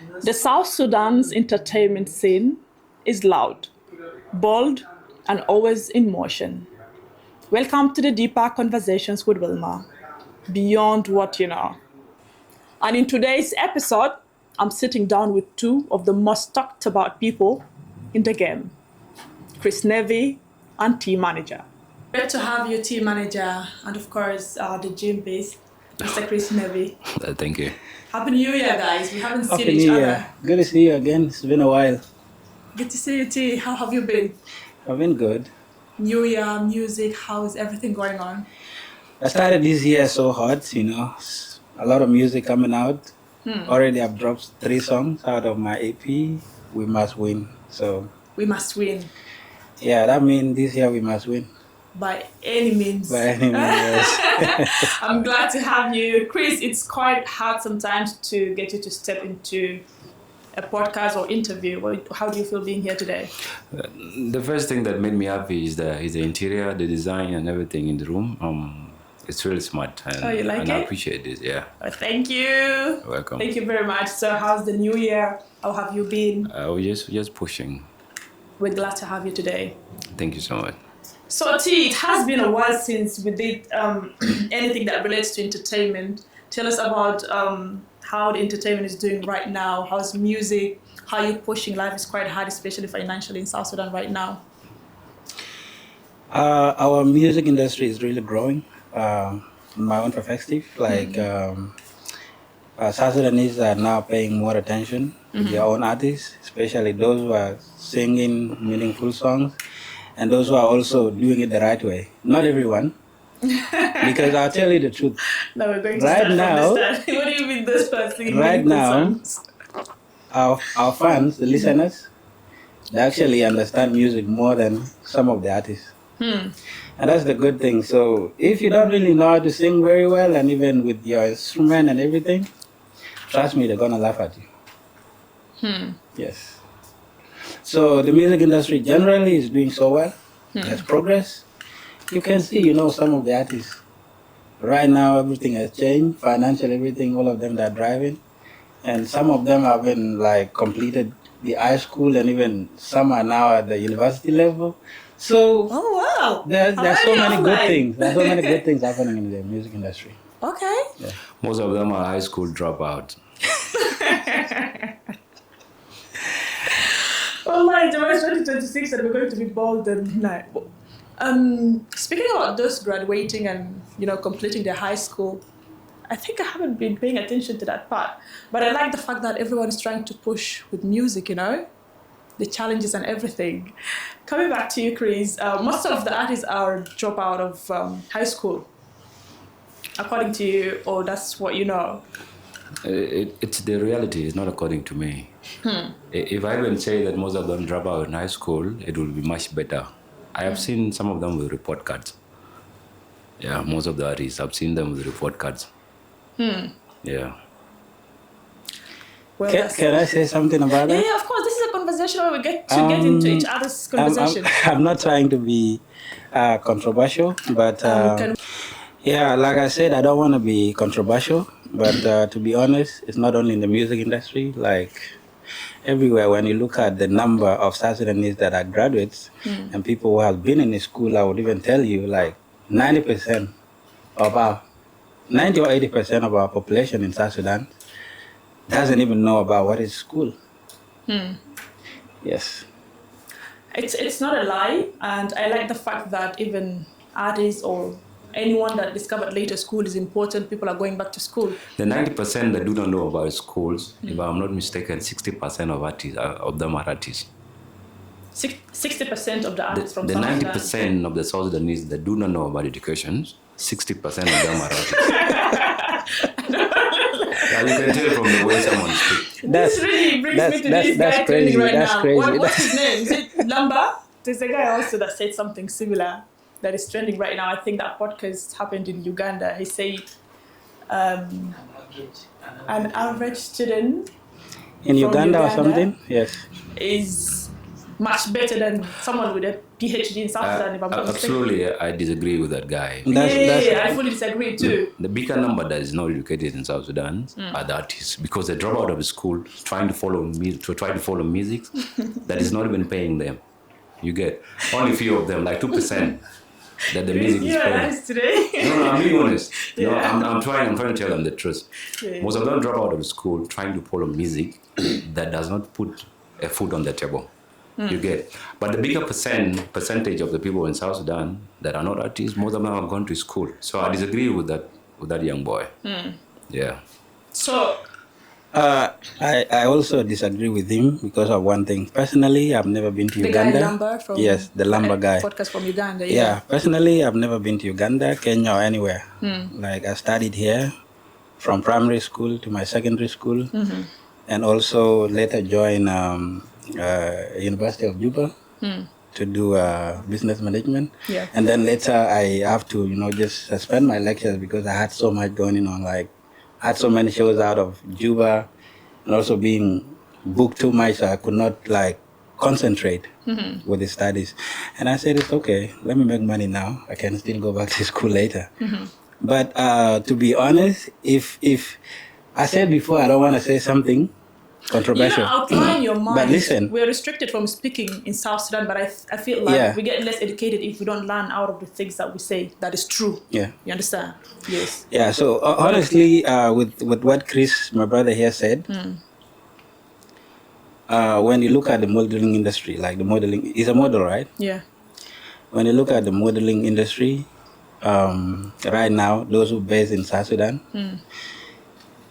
The South Sudan's entertainment scene is loud, bold, and always in motion. Welcome to the deeper conversations with Willma, beyond what you know. And in today's episode, I'm sitting down with two of the most talked about people in the game, Chris Nevi and T Manager. Great to have you, T Manager, and of course, the gym beast, Mr. Chris Nevi. Thank you. Happy New Year, guys. We haven't seen Happy each New other. Year. Good to see you again. It's been a while. Good to see you, T. How have you been? I've been good. New Year, music, how's everything going on? I started this year so hot, a lot of music coming out. Already I've dropped 3 songs out of my EP, We Must Win. So We must win. yeah, that means this year we must win. By any means. By any means, yes. I'm glad to have you. Chris, it's quite hard sometimes to get you to step into a podcast or interview. How do you feel being here today? The first thing that made me happy is the interior, the design, and everything in the room. It's really smart. And, you like and it? I appreciate this, yeah. Thank you. Welcome. Thank you very much. So how's the new year? How have you been? We're just pushing. We're glad to have you today. Thank you so much. So T, it has been a while since we did anything that relates to entertainment. Tell us about how the entertainment is doing right now. How's music? How you pushing? Life is quite hard, especially financially in South Sudan right now. Our music industry is really growing. In my own perspective, South Sudanese are now paying more attention to their own artists, especially those who are singing meaningful songs and those who are also doing it the right way. Not everyone, because I'll tell you the truth. Now we're going to Right start now- from the start. What do you mean those first singing Right meaningful now, songs? Our fans, the listeners, they actually understand music more than some of the artists. And that's the good thing. So if you don't really know how to sing very well, and even with your instrument and everything, trust me, they're gonna laugh at you. Yes. So the music industry generally is doing so well. There's progress. You can see, some of the artists. Right now, everything has changed. Financial, everything, all of them that are driving. And some of them have been completed the high school, and even some are now at the university level. So Oh wow! there's so Already many good offline. things. There's so many good things happening in the music industry. Okay. Most of them are high school dropouts. Oh my, tomorrow's 2026 and we're going to be bold and night. Speaking about those graduating and completing their high school, I think I haven't been paying attention to that part. But I like the fact that everyone is trying to push with music, the challenges and everything. Coming back to you, Chris, most of the artists are drop out of high school, according to you, or that's what you know. It's the reality. It's not according to me. If I even say that most of them drop out in high school, it will be much better. I have seen some of them with report cards. Yeah, most of the artists, I've seen them with report cards. Yeah. Well, Can I say something about that? yeah, of course. This is a conversation where we get to get into each other's conversation. I'm not trying to be controversial, but Can- yeah, like I said, I don't want to be controversial, but to be honest, it's not only in the music industry, everywhere. When you look at the number of South Sudanese that are graduates and people who have been in the school, I would even tell you 90% of our 90 or 80% of our population in South Sudan doesn't even know about what is school. Yes. It's not a lie, and I like the fact that even artists or anyone that discovered later school is important, people are going back to school. The 90% that do not know about schools, if I'm not mistaken, 60% of artists of them are artists. 60% of the artists from The South Sudan. 90% of the South Sudanese that do not know about education, 60% of them are artists. And you can tell from the way someone speaks. This really brings me to this guy crazy. trending right That's now. crazy. What's his name? Is it Lamba? There's a guy also that said something similar that is trending right now. I think that podcast happened in Uganda. He said an average student In from Uganda or something? Yes. is much better than someone with a PhD in South Sudan, if I'm not mistaken. Absolutely, I disagree with that guy. I fully disagree too. The bigger number that is not educated in South Sudan are the artists, because they drop out of school trying to follow music that is not even paying them. You get only few of them, like 2%, that the music is paying. Nice today. No, I'm being honest. No, I'm trying to tell them the truth. Yeah. Most of them drop out of school trying to follow music that does not put a food on the table. You get, but the bigger percentage of the people in South Sudan that are not artists, most of them have gone to school. So I disagree with that young boy. Yeah. So I also disagree with him because of one thing. Personally, I've never been to Uganda. Guy Lamba from the Lamba guy. Podcast from Uganda. Yeah, personally, I've never been to Uganda, Kenya, or anywhere. Like I studied here from primary school to my secondary school, and also later joined University of Juba to do business management. Yeah. And then later I have to, just suspend my lectures because I had so much going on. Like I had so many shows out of Juba, and also being booked too much, so I could not concentrate with the studies. And I said, it's okay, let me make money now. I can still go back to school later. But to be honest, if I said before, I don't want to say something controversial. Outline your mind. But listen, we're restricted from speaking in South Sudan, but I feel like we get less educated if we don't learn out of the things that we say that is true. Yeah. You understand? Yes. Yeah, so honestly, with what Chris, my brother here said, when you look at the modeling industry, like the modeling is a model, right? Yeah. When you look at the modeling industry, right now, those who based in South Sudan,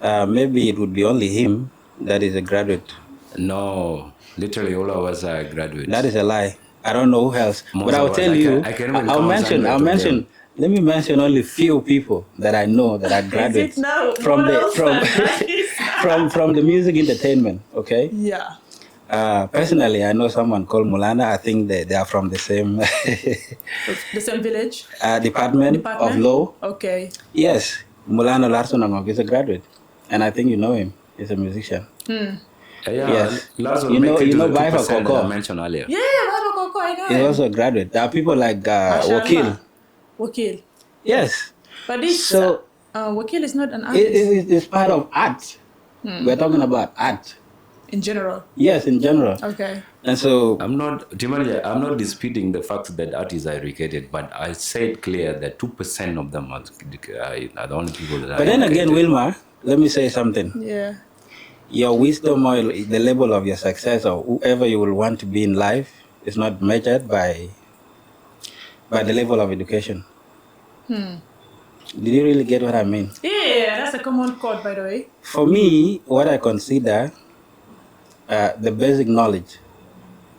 maybe it would be only him that is a graduate. No, literally all of us are graduates. That is a lie. I don't know who else. But I'll tell you, I'll mention, let me mention only few people that I know that are graduates from the music entertainment, okay? Yeah. Personally, I know someone called Mulana. I think they are from the same the same village? Department of Law. Okay. Yes, Mulana Larson Angok is a graduate, and I think you know him. He's a musician. Yes. You know Baifa Koko. I mentioned earlier. Yeah, Baifa Koko, I know. He's also a graduate. There are people like Wakil. Yes. But this Wakil is not an artist. It's part of art. We're talking about art. In general? Yes, in general. Okay. And so I'm not disputing the fact that artists are educated, but I said clear that 2% of them are the only people that are But then again, Willma, let me say something. Yeah. Your wisdom or the level of your success or whoever you will want to be in life is not measured by the level of education. Did you really get what I mean? Yeah, that's a common code, by the way. For me, what I consider the basic knowledge,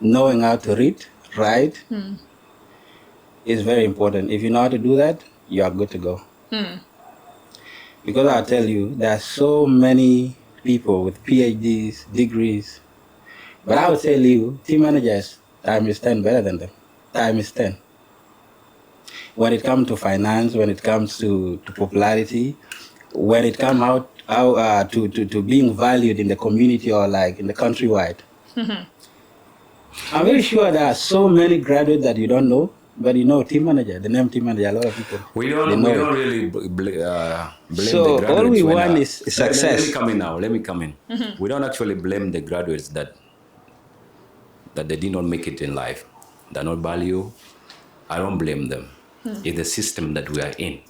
knowing how to read, write, is very important. If you know how to do that, you are good to go. Because I'll tell you, there are so many people with PhDs, degrees, but I would tell you, team managers, time is 10 better than them. Time is 10. When it comes to finance, when it comes to popularity, when it comes out to being valued in the community or like in the countrywide. I'm very sure there are so many graduates that you don't know, but you know team manager, the name team manager, a lot of people. We don't really blame so the graduates. All we want is success. Let me come in. We don't actually blame the graduates that they did not make it in life. They're not valued. I don't blame them. It's the system that we are in.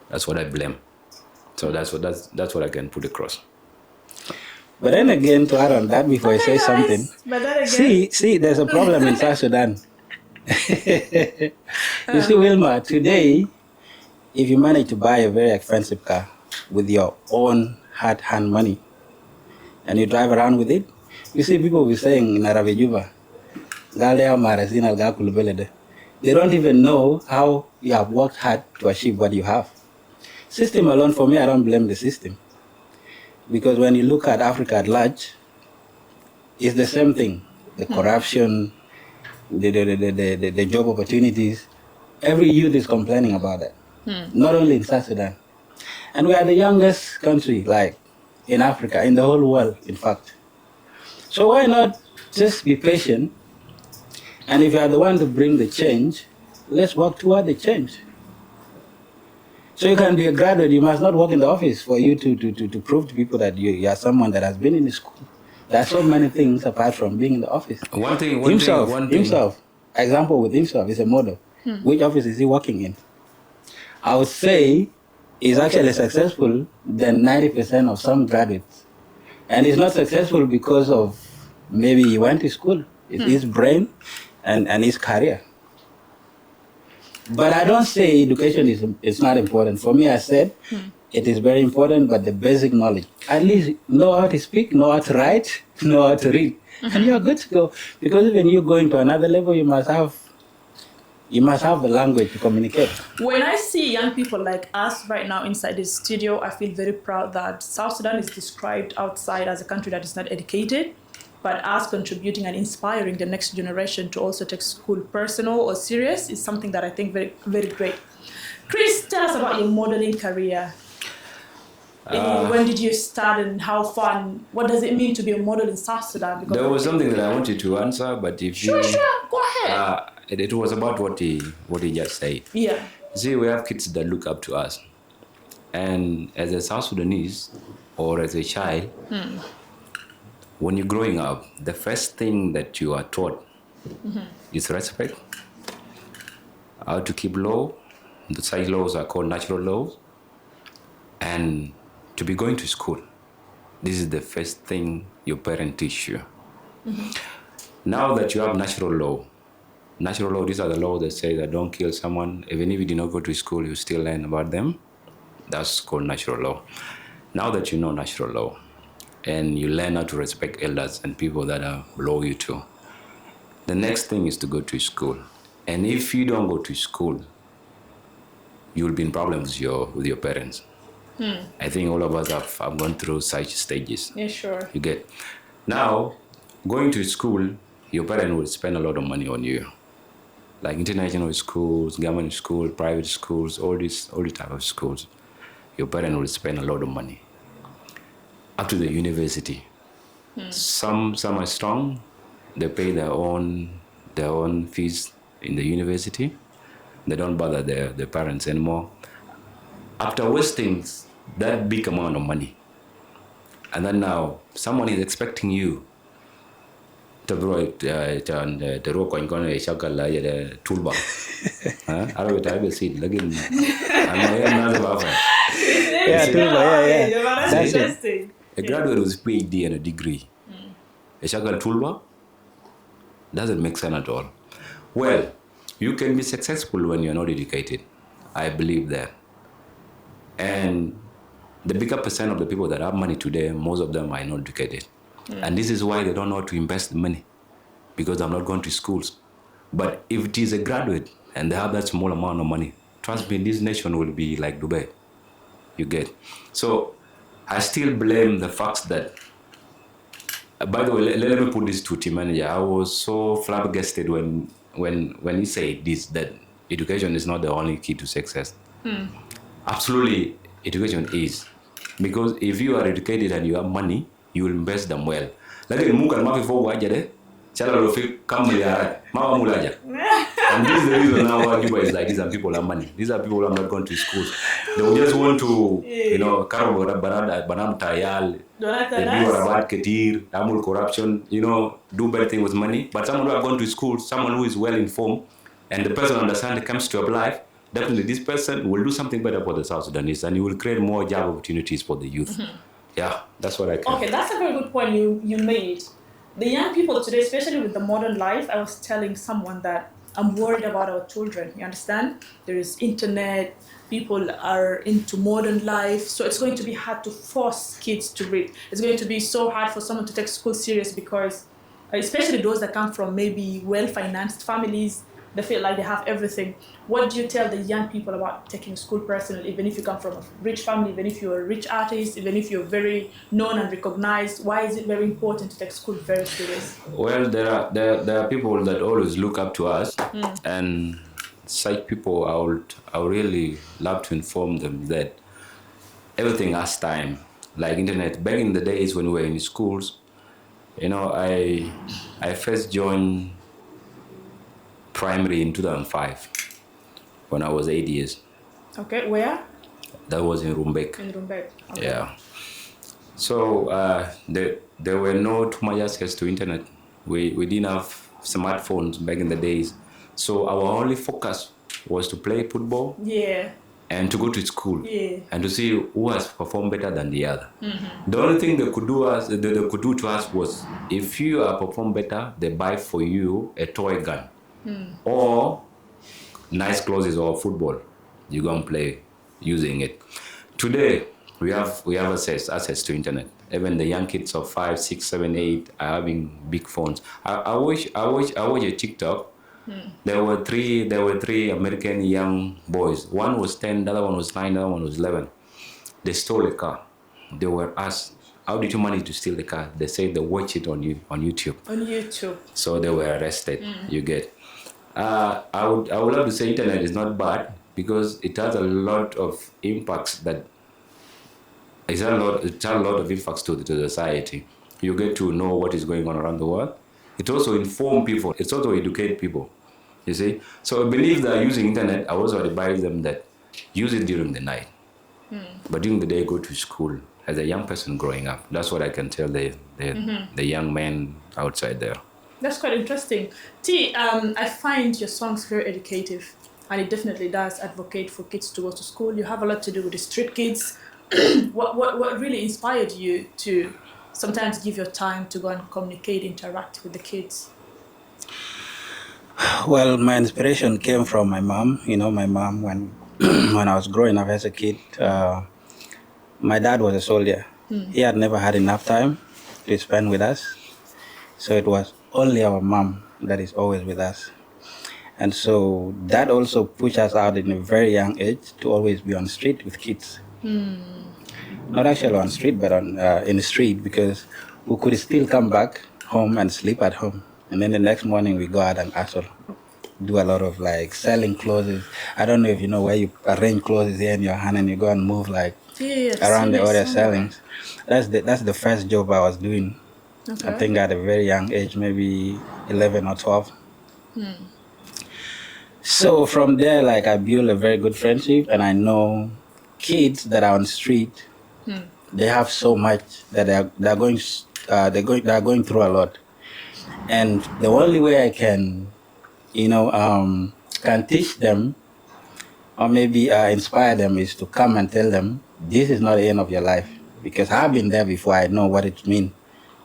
That's what I blame. So that's what I can put across. But then again, to add on that before I say something, see, there's a problem in South Sudan. You see, Willma, today, if you manage to buy a very expensive car with your own hard-earned money, and you drive around with it, you see people will be saying in Rabuba, they don't even know how you have worked hard to achieve what you have. System alone, for me, I don't blame the system. Because when you look at Africa at large, it's the same thing. The corruption, the job opportunities. Every youth is complaining about that. Not only in South Sudan. And we are the youngest country, like, in Africa, in the whole world, in fact. So why not just be patient And if you are the one to bring the change, let's work toward the change. So you can be a graduate, you must not work in the office for you to prove to people that you are someone that has been in the school. There are so many things apart from being in the office. One thing. Himself, example with himself is a model. Which office is he working in? I would say he's actually successful than 90% of some graduates. And he's not successful because of maybe he went to school. It's his brain and his career. But I don't say education is not important. For me, I said it is very important, but the basic knowledge. At least know how to speak, know how to write, know how to read. And you're good to go. Because when you go into another level, you must have the language to communicate. When I see young people like us right now inside this studio, I feel very proud that South Sudan is described outside as a country that is not educated, but us contributing and inspiring the next generation to also take school personal or serious is something that I think very, very great. Chris, tell us about your modeling career. When did you start and how fun? What does it mean to be a model in South Sudan? Because there was something that I wanted to answer, but if Sure, go ahead. It was about what he just said. Yeah. See, we have kids that look up to us. And as a South Sudanese or as a child, when you're growing up, the first thing that you are taught is respect, how to keep law. The such laws are called natural laws. And to be going to school. This is the first thing your parents teach you. Now that you have natural law, these are the laws that say that don't kill someone. Even if you did not go to school, you still learn about them. That's called natural law. Now that you know natural law, and you learn how to respect elders and people that are below you too, the next thing is to go to school. And if you don't go to school, you'll be in problems with your parents. I think all of us have gone through such stages. Yeah, sure. You get. Now, going to school, your parents will spend a lot of money on you. Like international schools, government schools, private schools, all the type of schools. Your parents will spend a lot of money. Up to the university. Some are strong. They pay their own fees in the university. They don't bother their parents anymore. After wasting that big amount of money, and then now someone is expecting you to grow the rock on a shakala toolbar. I will see it again. Yeah, That's interesting. A graduate with PhD and a degree. A shakal toolbar doesn't make sense at all. Well, you can be successful when you're not educated. I believe that. And the bigger percent of the people that have money today, most of them are not educated. And this is why they don't know how to invest the money, because they're not going to schools. But if it is a graduate and they have that small amount of money, trust me, this nation will be like Dubai. You get. So I still blame the fact that, by the way, let me put this to T Manager. I was so flabbergasted when he said this, that education is not the only key to success. Absolutely, education is. Because if you are educated and you have money, you will invest them well. Like muka mafi fo wajade, chala lo fi kamliara, mawa mulaja. And this is the reason now why Dubai is like these are people have money. These are people who have not gone to school. They will just want to, karo banam tayal, they do rabat ketir, amul corruption, do bad thing with money. But someone who have gone to school, someone who is well informed, and the person understands comes to your life, definitely this person will do something better for the South Sudanese, and he will create more job opportunities for the youth. Yeah, that's what I can. Okay, that's a very good point you made. The young people today, especially with the modern life, I was telling someone that I'm worried about our children. You understand? There is internet, people are into modern life, so it's going to be hard to force kids to read. It's going to be so hard for someone to take school serious because, especially those that come from maybe well-financed families, they feel like they have everything. What do you tell the young people about taking school personally, even if you come from a rich family, even if you're a rich artist, even if you're very known and recognized? Why is it very important to take school very serious? Well, there are people that always look up to us, and such people, I would really love to inform them that everything has time. Like internet, back in the days when we were in schools, I first joined primary in 2005 when I was 8 years. Okay, where? That was in Rumbek. In Rumbek. Okay. Yeah. So there were no too much access to internet. We didn't have smartphones back in the days. So our only focus was to play football. Yeah. And to go to school. Yeah. And to see who has performed better than the other. Mm-hmm. The only thing they could do to us was, if you are perform better, they buy for you a toy gun or nice clothes or football. You go and play using it. Today we have access to internet. Even the young kids of 5, 6, 7, 8 are having big phones. I watch a TikTok. There were three American young boys. One was 10, the other one was 9, the other one was 11. They stole a car. They were asked, "How did you manage to steal the car?" They said they watched it on YouTube. On YouTube. So they were arrested. You get. I would love to say internet is not bad, because it has a lot of impacts it has a lot of impacts to the society. You get to know what is going on around the world. It also informs people. It also educates people. You see? So I believe that using internet, I also advise them that use it during the night. But during the day, go to school as a young person growing up. That's what I can tell the young men outside there. That's quite interesting. T, I find your songs very educative, and it definitely does advocate for kids to go to school. You have a lot to do with the street kids. What really inspired you to sometimes give your time to go and communicate, interact with the kids? Well, my inspiration came from my mom. My mom, when when I was growing up as a kid, my dad was a soldier. He had never had enough time to spend with us. So it was only our mom that is always with us. And so that also pushed us out in a very young age to always be on the street with kids. Not actually on the street, but in the street, because we could still come back home and sleep at home. And then the next morning we go out and hustle. Do a lot of like selling clothes. I don't know if you know where you arrange clothes here in your hand and you go and move like around the area selling. That's the first job I was doing. Okay. I think at a very young age, maybe 11 or 12. So from there, like, I built a very good friendship, and I know kids that are on the street, they have so much that they're going through a lot. And the only way I can teach them or maybe inspire them is to come and tell them this is not the end of your life, because I've been there before. I know what it means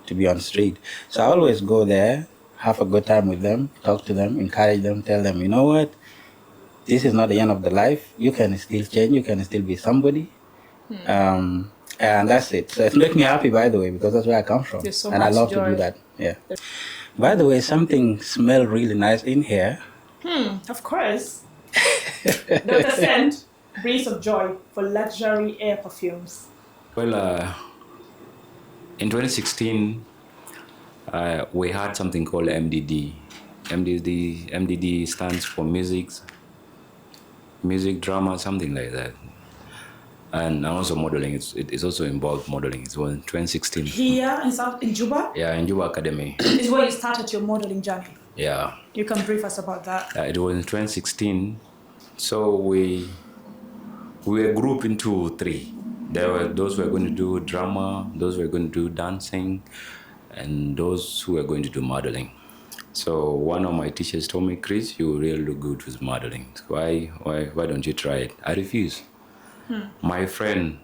to be on the street. So I always go there, have a good time with them, talk to them, encourage them, tell them, you know what, this is not the end of the life. You can still change, you can still be somebody. And that's it. So it makes me happy, by the way, because that's where I come from. So and I love joy. to do that. Yeah. By the way, something smells really nice in here. Of course. Dr. Scent, breeze of joy for luxury air perfumes. Well, in 2016, we had something called MDD. MDD stands for music, drama, something like that. And also modeling. It's also involved modeling. It was in 2016. Here in Juba? Yeah, in Juba Academy. Is where you started your modeling journey. Yeah. You can brief us about that. It was in 2016. So we were grouped into 3. There were those who were going to do drama, those who were going to do dancing, and those who were going to do modeling. So one of my teachers told me, "Chris, you really look good with modeling. Why don't you try it?" I refused. My friend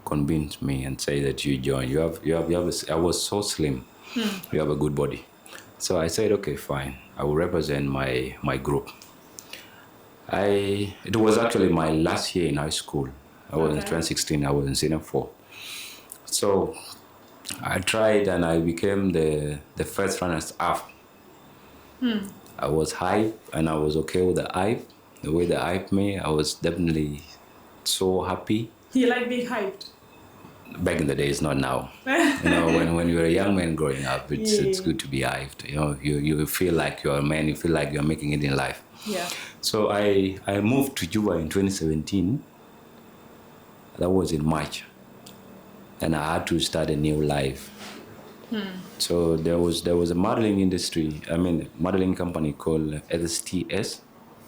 convinced me and said that you join. I was so slim. You have a good body. So I said, okay, fine. I will represent my group. It was actually my last year in high school. I was in 2016. I was in senior 4. So I tried and I became the first runner-up. I was hyped and I was okay with the hype. The way they hyped me, I was definitely so happy. You like being hyped? Back in the days, not now. When you're a young man growing up, it's good to be hyped. You feel like you're a man. You feel like you're making it in life. Yeah. So I moved to Juba in 2017. That was in March, and I had to start a new life. So there was a modeling industry. I mean, modeling company called STS,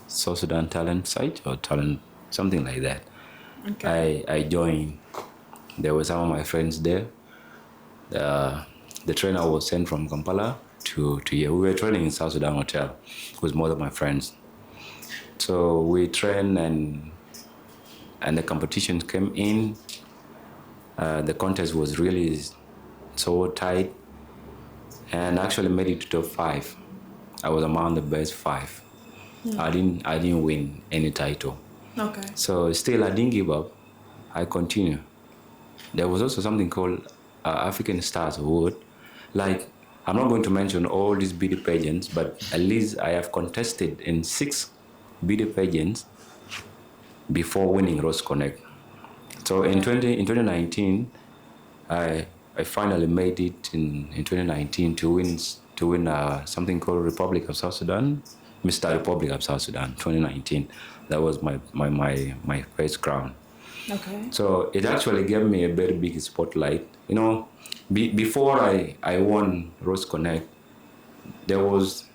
South Sudan Talent Site or Talent, something like that. Okay. I joined. There were some of my friends there. The trainer was sent from Kampala to here. We were training in South Sudan Hotel with most of my friends. So we trained and the competition came in. The contest was really so tight and actually made it to top 5. I was among the best 5. I didn't win any title. Okay. So still I didn't give up. I continue. There was also something called African Stars Award. Like, I'm not going to mention all these beauty pageants, but at least I have contested in 6 beauty pageants before winning Rose Connect. So in 2019, I finally made it in 2019 to win something called Republic of South Sudan, Mr. Republic of South Sudan, 2019. That was my first crown. Okay. So it actually gave me a very big spotlight. You know, before I won Rose Connect, there was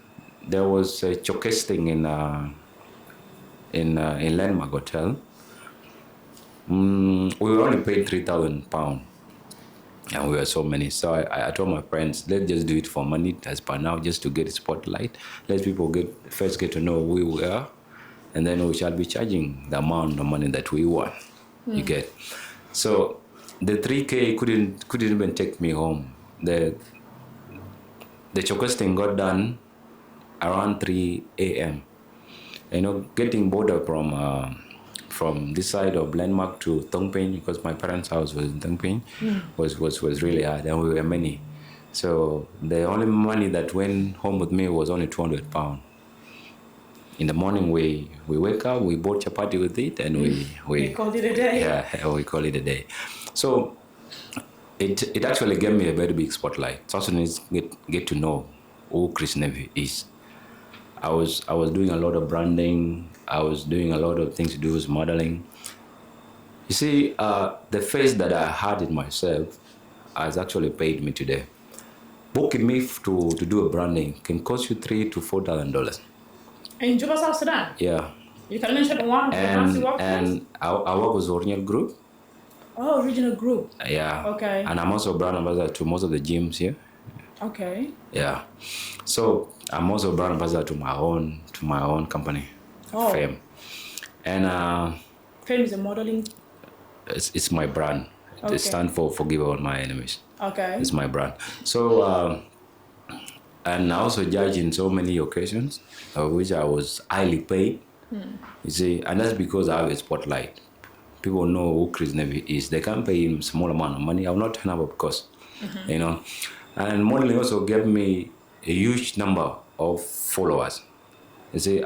a showcase thing in Landmark Hotel. We were only paid £3,000, and we were so many. So I told my friends, let's just do it for money as per now, just to get a spotlight. Let people first get to know who we are, and then we shall be charging the amount of money that we want. You get. So the 3K couldn't even take me home. The showcase thing got done around 3 a.m. You know, getting border from this side of Landmark to Tongpeng, because my parents' house was in Tongpeng, was really hard, and we were many. So the only money that went home with me was only £200. In the morning, we wake up, we bought chapati with it, and we called it a day. Yeah, we call it a day. So it actually gave me a very big spotlight. South Sudanese get to know who Chris Nevi is. I was doing a lot of branding. I was doing a lot of things to do with modeling. You see, the face that I had in myself has actually paid me today. Booking me to do a branding can cost you $3,000 to $4,000. In Juba, South Sudan? Yeah. You can mention one. And I work with Original Group. Oh, Regional Group. Yeah. Okay. And I'm also a brand ambassador to most of the gyms here. Okay. Yeah. So I'm also a brand ambassador to my own company, Fame. And Fame is a modeling. It's my brand. Okay. It stands for Forgive All My Enemies. Okay. It's my brand. So and I also judge in so many occasions, which I was highly paid. You see, and that's because I have a spotlight. People know who Chris Nevi is. They can't pay him small amount of money. I will not turn up, of course. You know. And modeling also gave me a huge number of followers. You see,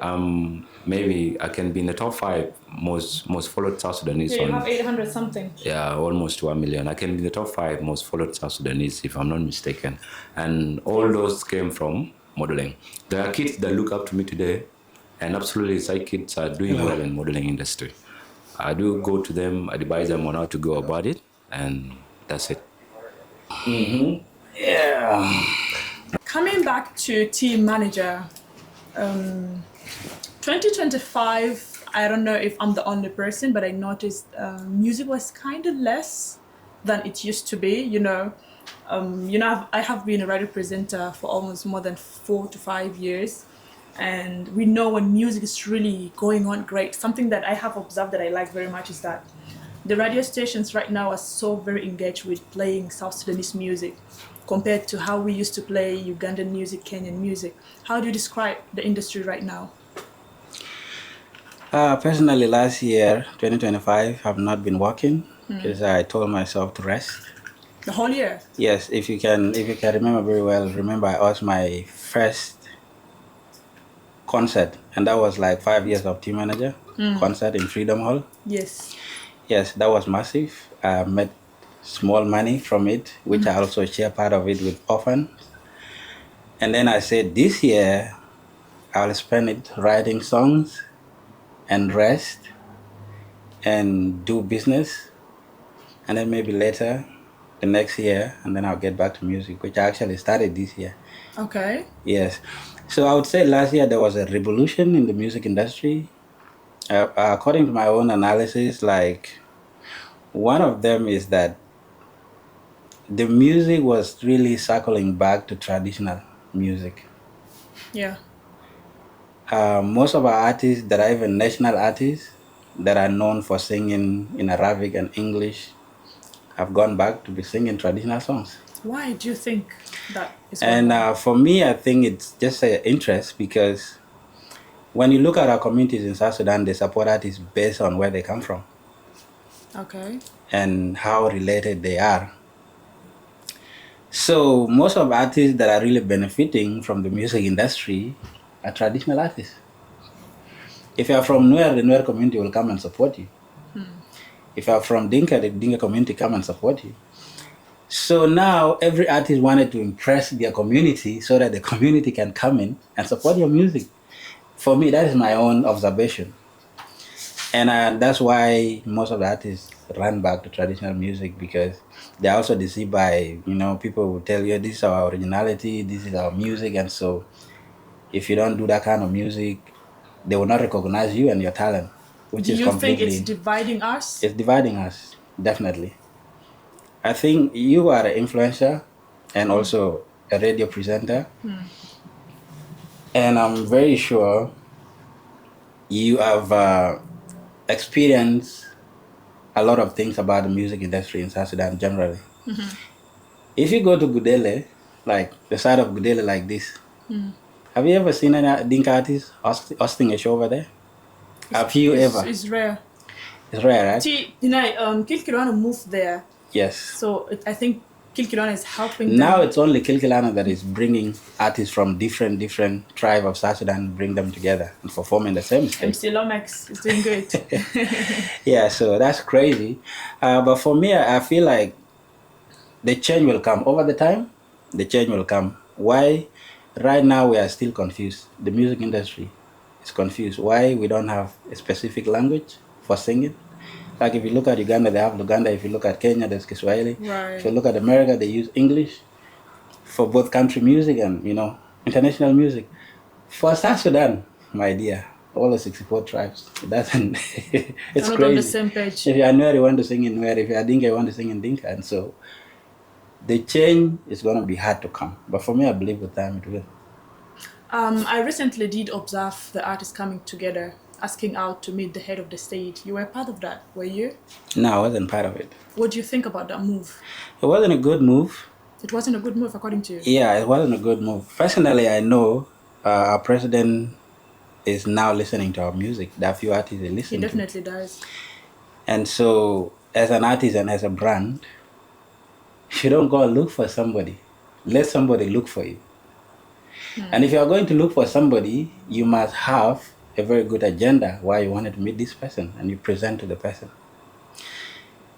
maybe I can be in the top 5 most followed South Sudanese. Yeah, you have 800 something. Yeah, almost 1 million. I can be in the top 5 most followed South Sudanese, if I'm not mistaken. And all those came from modeling. There are kids that look up to me today, and absolutely, Psych kids are doing well in modeling industry. I do go to them, advise them on how to go about it, and that's it. Yeah. Coming back to T Manager, 2025, I don't know if I'm the only person, but I noticed music was kind of less than it used to be. I have been a radio presenter for almost more than 4 to 5 years, and we know when music is really going on great. Something that I have observed that I like very much is that the radio stations right now are so very engaged with playing South Sudanese music compared to how we used to play Ugandan music, Kenyan music. How do you describe the industry right now? Personally, last year, 2025, I've not been working because I told myself to rest. The whole year? Yes, if you can remember very well, I was my first concert, and that was like 5 years of Team Manager concert in Freedom Hall. Yes. Yes, that was massive. I made small money from it, which I also share part of it with orphans. And then I said, this year, I'll spend it writing songs and rest and do business. And then maybe later, the next year, and then I'll get back to music, which I actually started this year. Okay. Yes. So I would say last year there was a revolution in the music industry. According to my own analysis, like one of them is that the music was really circling back to traditional music. Yeah. Most of our artists that are even national artists that are known for singing in Arabic and English have gone back to be singing traditional songs. Why do you think that is And for me, I think it's just an interest because when you look at our communities in South Sudan, they support artists based on where they come from. Okay. And how related they are. So most of artists that are really benefiting from the music industry are traditional artists. If you are from Nuer, the Nuer community will come and support you. If you are from Dinka, the Dinka community come and support you. So now every artist wanted to impress their community so that the community can come in and support your music. For me, that is my own observation. And that's why most of the artists run back to traditional music because they're also deceived by, people will tell you, this is our originality, this is our music. And so if you don't do that kind of music, they will not recognize you and your talent, which do is you completely... think it's dividing us? It's dividing us, definitely. I think you are an influencer and also a radio presenter. And I'm very sure you have experienced a lot of things about the music industry in South Sudan generally. If you go to Gudele, like the side of Gudele like this, have you ever seen any Dinka artist hosting a show over there? Have you ever? It's rare. It's rare, right? Kilkilwana moved there. Yes. So I think Kilkilwana is helping them. Now it's only Kilkilwana that is bringing artists from different tribe of South Sudan, bring them together and perform in the same stage. MC Lomax is doing good. Yeah, so that's crazy. But for me, I feel like the change will come. Over the time, the change will come. Why? Right now, we are still confused. The music industry is confused. Why we don't have a specific language for singing? Like if you look at Uganda, they have Luganda. If you look at Kenya, there's Kiswahili. Right. If you look at America, they use English for both country music and, international music. For South Sudan, my dear, all the 64 tribes, it doesn't, it's not crazy. on the same page. If you are Nuer, you want to sing in Nuer. If you are Dinka, you want to sing in Dinka. And so the change is going to be hard to come. But for me, I believe with time it will. I recently did observe the artists coming together, asking out to meet the head of the state. You were part of that, were you? No, I wasn't part of it. What do you think about that move? It wasn't a good move. It wasn't a good move, according to you? Yeah, it wasn't a good move. Personally, I know our president is now listening to our music. There are few artists that listen. He definitely does. And so, as an artist and as a brand, you don't go and look for somebody. Let somebody look for you. And if you are going to look for somebody, you must have a very good agenda why you wanted to meet this person, and you present to the person.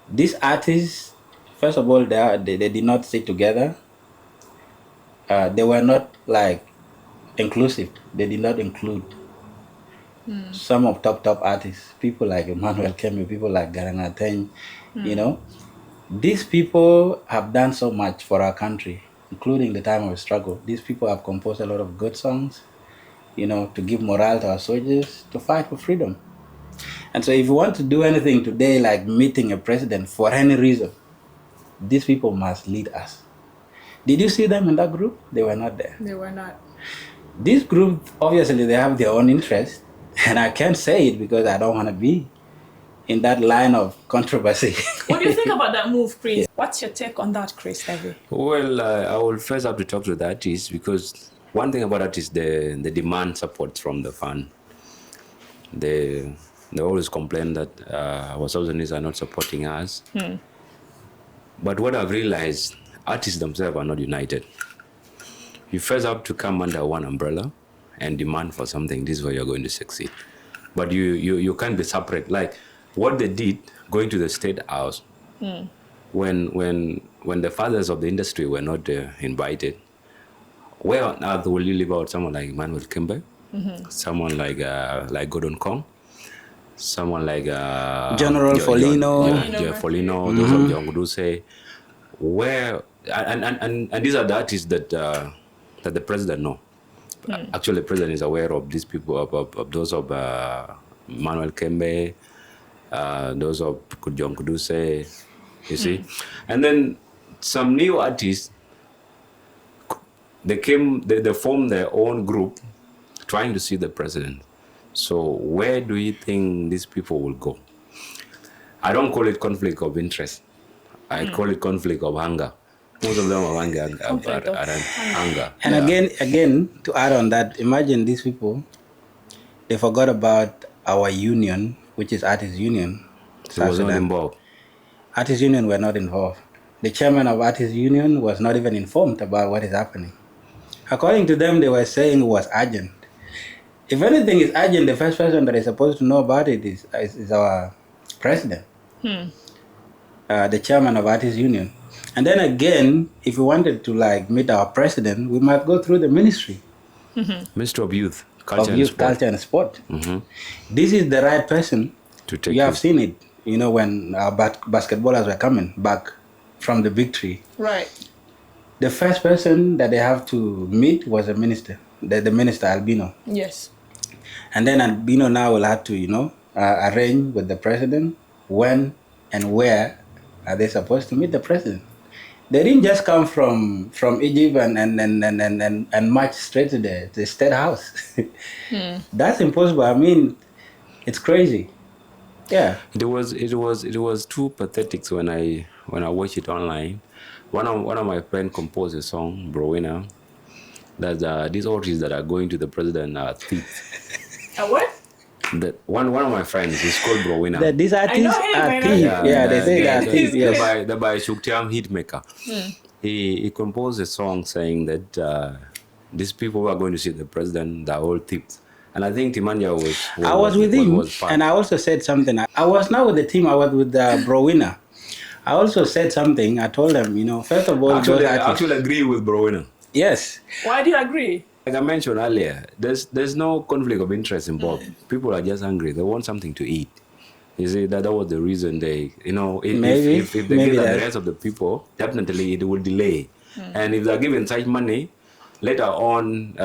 These artists, first of all, they did not sit together. They were not like inclusive. They did not include some of top artists, people like Emmanuel Kemi, people like Garanga Teng, These people have done so much for our country, including the time of struggle. These people have composed a lot of good songs, to give morale to our soldiers, to fight for freedom. And so if you want to do anything today, like meeting a president for any reason, these people must lead us. Did you see them in that group? They were not there. They were not. This group, obviously, they have their own interest, and I can't say it because I don't want to be in that line of controversy. What do you think about that move, Chris? Yeah. What's your take on that, Chris Nevi? Well, I will first have to talk to the artists because one thing about that is the demand support from the fan. They always complain that our South Sudanese are not supporting us. But what I've realized, artists themselves are not united. You first have to come under one umbrella and demand for something. This is where you're going to succeed. But you can't be separate. Like what they did going to the State House, when the fathers of the industry were not invited, where on earth will you leave out someone like Emmanuel Kimbe, someone like Gordon Kong, someone like General Folino, Folino, those of John Guduse? where and these are the artists that that the president know. Actually, the president is aware of these people, of those of Manuel Kembe, those of John Kuduse, you see. And then some new artists, they formed their own group trying to see the president. So where do you think these people will go? I don't call it conflict of interest. I call it conflict of hunger. Most of them are hunger. And again, to add on that, imagine these people, they forgot about our union, which is Artists Union. So was not involved. Artists Union were not involved. The chairman of Artists Union was not even informed about what is happening. According to them, they were saying it was urgent. If anything is urgent, the first person that is supposed to know about it is our president, the chairman of Artists Union. And then again, if we wanted to meet our president, we might go through the ministry. Ministry of Youth, Culture and Sport. This is the right person to take. You have seen it, when our basketballers were coming back from the victory. Right. The first person that they have to meet was the minister, the minister Albino. Yes. And then Albino now will have to, arrange with the president when and where are they supposed to meet the president. They didn't just come from Egypt and march straight to the State House. That's impossible. I mean, it's crazy. Yeah. It was too pathetic when I watched it online. One of my friends composed a song, Browina, that these artists that are going to the president are thieves. A what? One of my friends is called Browina. These artists are thieves. Yeah, they say they are thieves. Yes. The by Shuktiam Hitmaker. He composed a song saying that these people who are going to see the president, they're all thieves. And I think Timanya I was with him, and I also said something. I was not with the team. I was with Browina. I also said something. I told them, first of all, I actually agree with Browina. Yes. Why do you agree? Like I mentioned earlier, there's no conflict of interest involved. People are just hungry. They want something to eat. You see, that was the reason they, if they give the rest of the people, definitely it will delay. And if they're given such money, later on,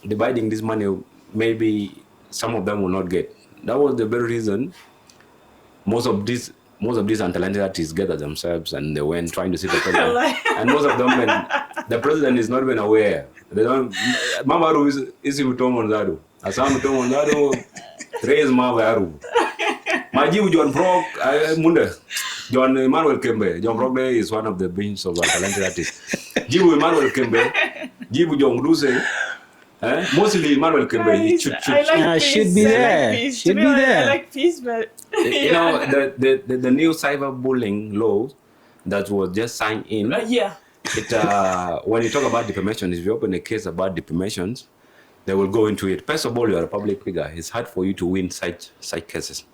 dividing this money, maybe some of them will not get. That was the very reason most of these untalented artists gathered themselves and they went trying to see the president. And most of them, the president is not even aware. They don't. Mama is Mutomonzado. Asam Mutomonzado. Tres Mavaru. Majibu John Brock. Munda. John Emmanuel Kembe. John Brock is one of the bench of talented artists. Jibu Emmanuel Kembe. Jibu John Duse. Mostly Emmanuel Kembe. Should be there. Should be there. I like peace, but the new cyberbullying law that was just signed in. When you talk about defamation, if you open a case about defamations, they will go into it. First of all, you are a public figure. It's hard for you to win such cases.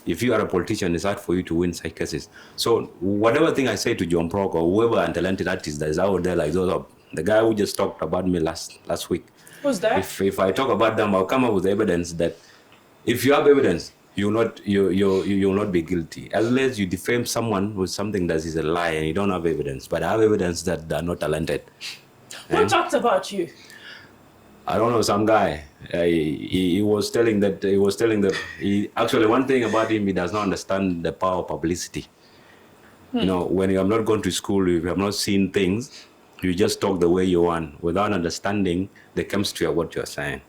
If you are a politician, it's hard for you to win such cases. So whatever thing I say to John Proc or whoever untalented artist that is out there, like those of the guy who just talked about me last week. Who's that? If I talk about them, I'll come up with evidence that if you have evidence, you will not be guilty unless you defame someone with something that is a lie and you don't have evidence. But I have evidence that they're not talented. Who talked about you? I don't know, some guy. He was telling that actually one thing about him, he does not understand the power of publicity. When you have not gone to school, you have not seen things, you just talk the way you want without understanding the chemistry of what you're saying.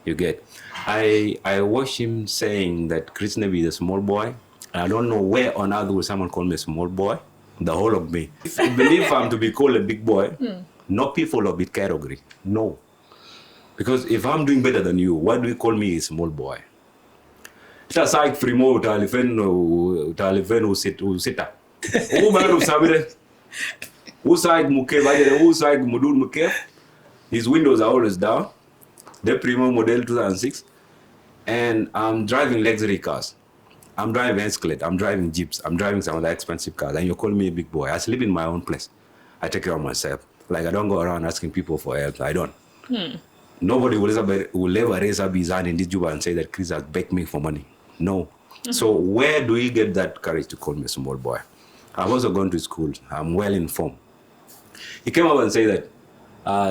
You get. I watched him saying that Chris Nevi is a small boy. I don't know where on earth will someone call me a small boy. The whole of me. If you believe I'm to be called a big boy, no people of it category. No. Because if I'm doing better than you, why do you call me a small boy? It's like Frimo Talifen Usita. His windows are always down. The Primo model 2006. And I'm driving luxury cars. I'm driving Escalade. I'm driving Jeeps. I'm driving some of the expensive cars. And you call me a big boy. I sleep in my own place. I take care of myself. Like, I don't go around asking people for help. I don't. Nobody will ever raise up his hand in this Juba and say that Chris has begged me for money. No. So where do you get that courage to call me a small boy? I've also gone to school. I'm well informed. He came up and said that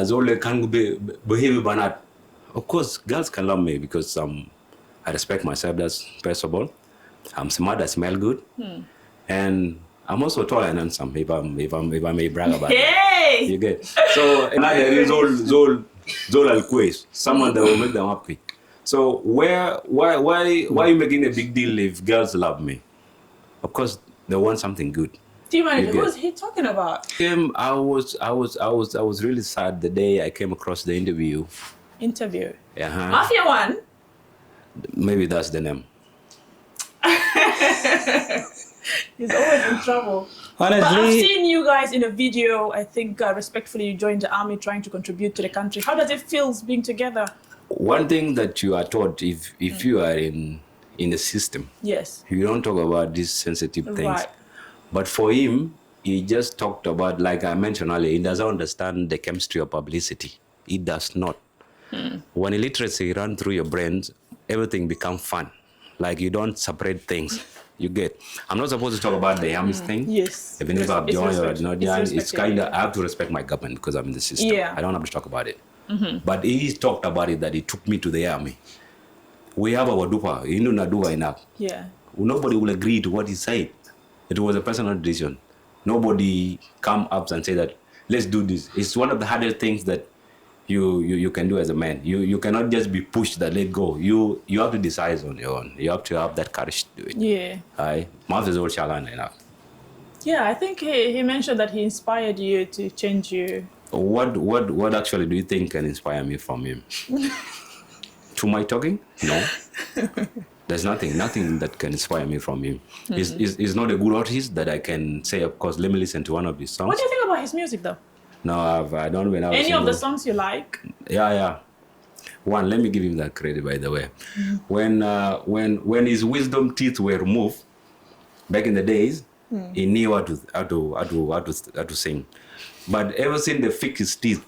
Zole can behave banat. Of course, girls can love me because I respect myself. That's first of all. I'm smart. I smell good, and I'm also tall and handsome. If I may brag about that, you get. So now there is Zol Alquays, someone that will make them happy. So why you making a big deal if girls love me? Of course, they want something good. T Manager, what was he talking about? I was really sad the day I came across the interview. Interview. Uh-huh. Mafia One. Maybe that's the name. He's always in trouble. Honestly, but I've seen you guys in a video. I think respectfully, you joined the army trying to contribute to the country. How does it feel being together? One thing that you are taught, if you are in the system, yes, you don't talk about these sensitive things. Right. But for him, he just talked about, like I mentioned earlier, he doesn't understand the chemistry of publicity. He does not. When illiteracy runs through your brains, everything becomes fun. Like you don't separate things. You get. I'm not supposed to talk about the army thing. Yes. Even if I've joined or not joined, it's kind of, I have to respect my government because I'm in the system. Yeah. I don't have to talk about it. But he talked about it, that he took me to the army. We have our dupa. You know, not dupa enough. Yeah. Nobody will agree to what he said. It was a personal decision. Nobody come up and say that, let's do this. It's one of the hardest things that you can do as a man. You cannot just be pushed that let go. You have to decide on your own. You have to have that courage to do it. Yeah. Mouth is all challenge enough. Yeah, I think he mentioned that he inspired you to change you. What actually do you think can inspire me from him? To my talking? No. There's nothing that can inspire me from him. He's not a good artist that I can say, of course, let me listen to one of his songs. What do you think about his music, though? No, I don't know. Any of the songs you like? Yeah. One, let me give him that credit, by the way. When his wisdom teeth were removed, back in the days, he knew how to sing. But ever since they fixed his teeth,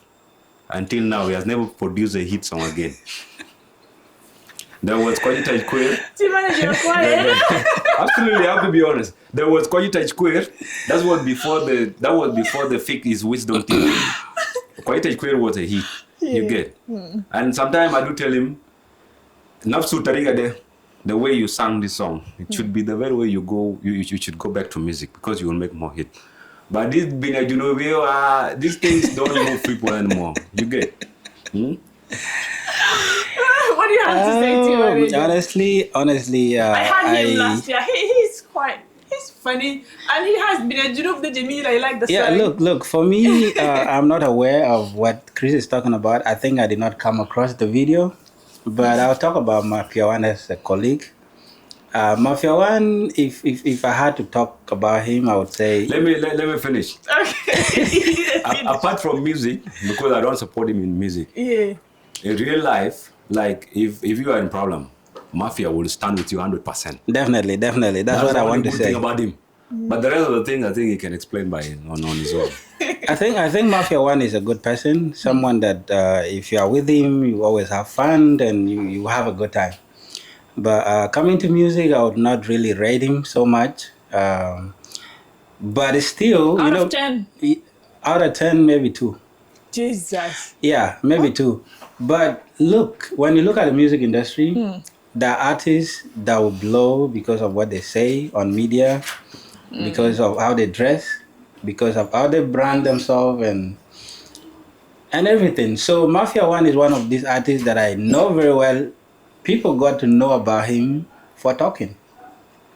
until now, he has never produced a hit song again. There was Cognitage Queer. T Manager, you're quiet. Absolutely, I have to be honest. There was Cognitage Queer. That was before the fix his wisdom teeth. Cognitage Queer was a hit. You get. And sometimes I do tell him, Nafsu Tariga, the way you sang this song, it should be the very way you go. You should go back to music because you will make more hit. But this being a these things don't move people anymore. You get. What do you have to say to him? Honestly, I had him last year. He's funny, and he has been a Junub the Jamil. I like the song. Yeah, look. For me, I'm not aware of what Chris is talking about. I think I did not come across the video, but I'll talk about Mafia One as a colleague. Mafia One, if I had to talk about him, I would say. Let me finish. Okay. Apart from music, because I don't support him in music. Yeah. In real life, like if you are in problem, Mafia will stand with you 100%. Definitely. That's what I want to say. Thing about him. But the rest of the things, I think he can explain on his own. I think Mafia One is a good person. Someone that if you are with him, you always have fun and you have a good time. But coming to music, I would not really rate him so much. But it's still, out of 10. Out of 10, maybe 2. Jesus. Yeah, maybe 2. But look, when you look at the music industry, the artists that will blow because of what they say on media, because of how they dress, because of how they brand themselves and everything. So Mafia One is one of these artists that I know very well. People got to know about him for talking.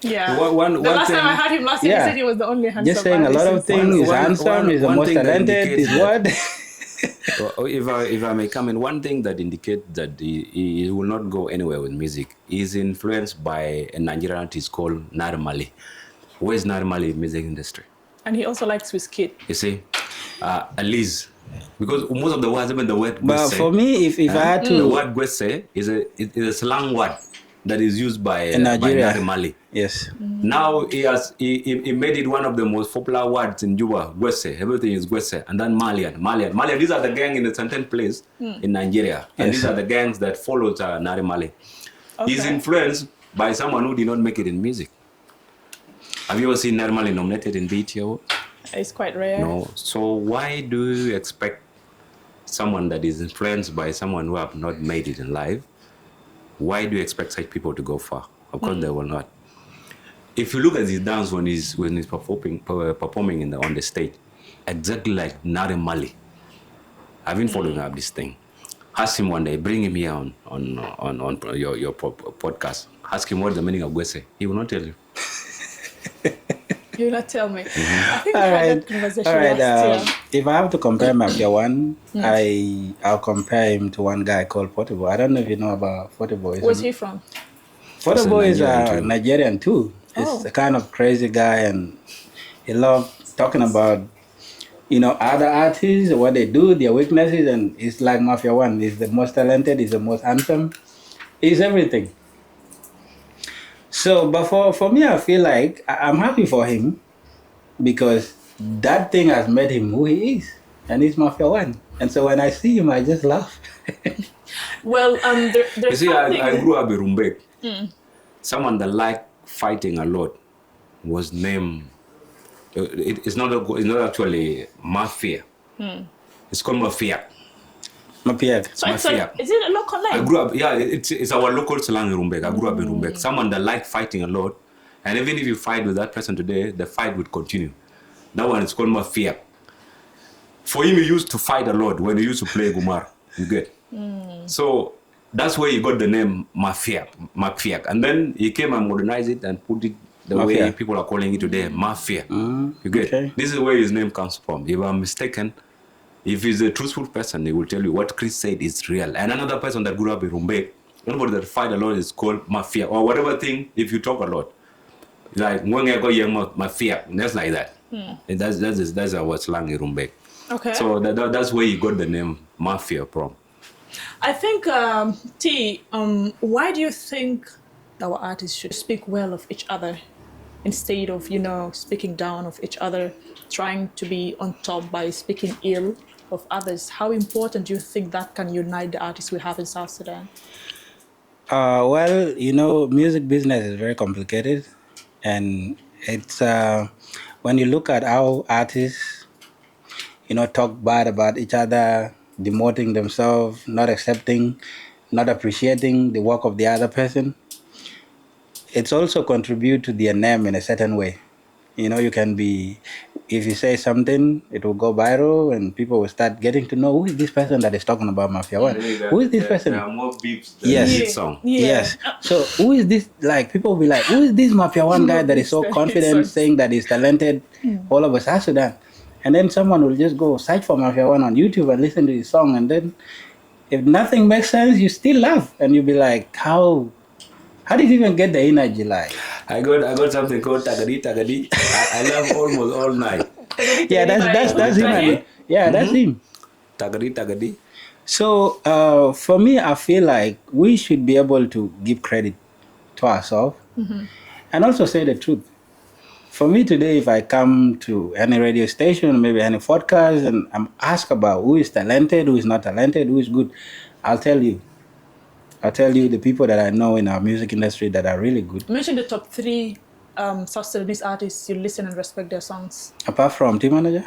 Yeah. The last time I had him last year, he said he was the only handsome. Just saying a lot of things. He's handsome, he's the most talented, he's what? If I may come in, one thing that indicates that he will not go anywhere with music is influenced by a Nigerian artist called Narmali. Where's Narmali music industry? And he also likes Wizkid. You see, Alize. Because most of the words, even the word But gwese, for me, if I had to... The word gwese is a slang word that is used by Nigeria. Narmali. Yes. Now he made it one of the most popular words in Juba, gwese. Everything is gwese. And then Malian. These are the gang in a certain place in Nigeria. And these are the gangs that followed Narmali. Okay. He's influenced by someone who did not make it in music. Have you ever seen Narmali nominated in BET Award? It's quite rare. No. So why do you expect someone that is influenced by someone who have not made it in life? Why do you expect such people to go far? Of course, they will not. If you look at his dance when he's performing on the stage, exactly like Nare Mali. I've been following up this thing. Ask him one day, bring him here on your podcast. Ask him what the meaning of Gwese. He will not tell you. You will not tell me. Mm-hmm. I think we had that conversation last year. If I have to compare Mafia One, I'll compare him to one guy called Portable. I don't know if you know about Portable. Where's he from? Portable is a Nigerian too. He's a kind of crazy guy, and he loves talking about, other artists, what they do, their weaknesses, and it's like Mafia One. He's the most talented, he's the most handsome, he's everything. So, but for me, I feel like I'm happy for him because that thing has made him who he is, and he's Mafia One. And so when I see him, I just laugh. Well, there's you see, something... I grew up in Rumbek. Someone that liked fighting a lot was named. It's not actually Mafia. It's called Mafia. Mafia. So is it a local name? I grew up. Yeah, it's our local slang in Rumbek. I grew up in Rumbek. Someone that liked fighting a lot, and even if you fight with that person today, the fight would continue. That one is called Mafia. For him, he used to fight a lot when he used to play Gumar. You get. So that's where he got the name Mafia. And then he came and modernized it and put it the Mafia. way people are calling it today, Mafia. You get. Okay. This is where his name comes from. If I'm mistaken, if he's a truthful person, he will tell you what Chris said is real. And another person that grew up in Rumbek, anybody that fight a lot is called Mafia or whatever thing. If you talk a lot, like Mafia, that's like that. And that's our slang in Rumbek. Okay. So that's where you got the name Mafia from. I think, T, why do you think our artists should speak well of each other instead of, speaking down of each other, trying to be on top by speaking ill of others? How important do you think that can unite the artists we have in South Sudan? Well, music business is very complicated, and it's when you look at how artists, talk bad about each other, demoting themselves, not accepting, not appreciating the work of the other person, it's also contribute to their name in a certain way. You can be, if you say something, it will go viral and people will start getting to know who is this person that is talking about Mafia One. Who is this person? There are more beeps than Yes. song. Yeah. Yes. So who is this? Like people will be like, who is this Mafia One guy that is so confident, saying that he's talented all over South Sudan? And then someone will just go search for Mafia One on YouTube and listen to his song, and then if nothing makes sense, you still laugh and you'll be like, how did you even get the energy? Like, I got something called Tagadi. I laugh almost all night. yeah, that's him. Yeah, that's him. Tagadi. So for me, I feel like we should be able to give credit to ourselves and also say the truth. For me today, if I come to any radio station, maybe any podcast, and I'm asked about who is talented, who is not talented, who is good, I'll tell you the people that I know in our music industry that are really good. Mention the top 3 South Sudanese artists you listen and respect their songs. Apart from T Manager?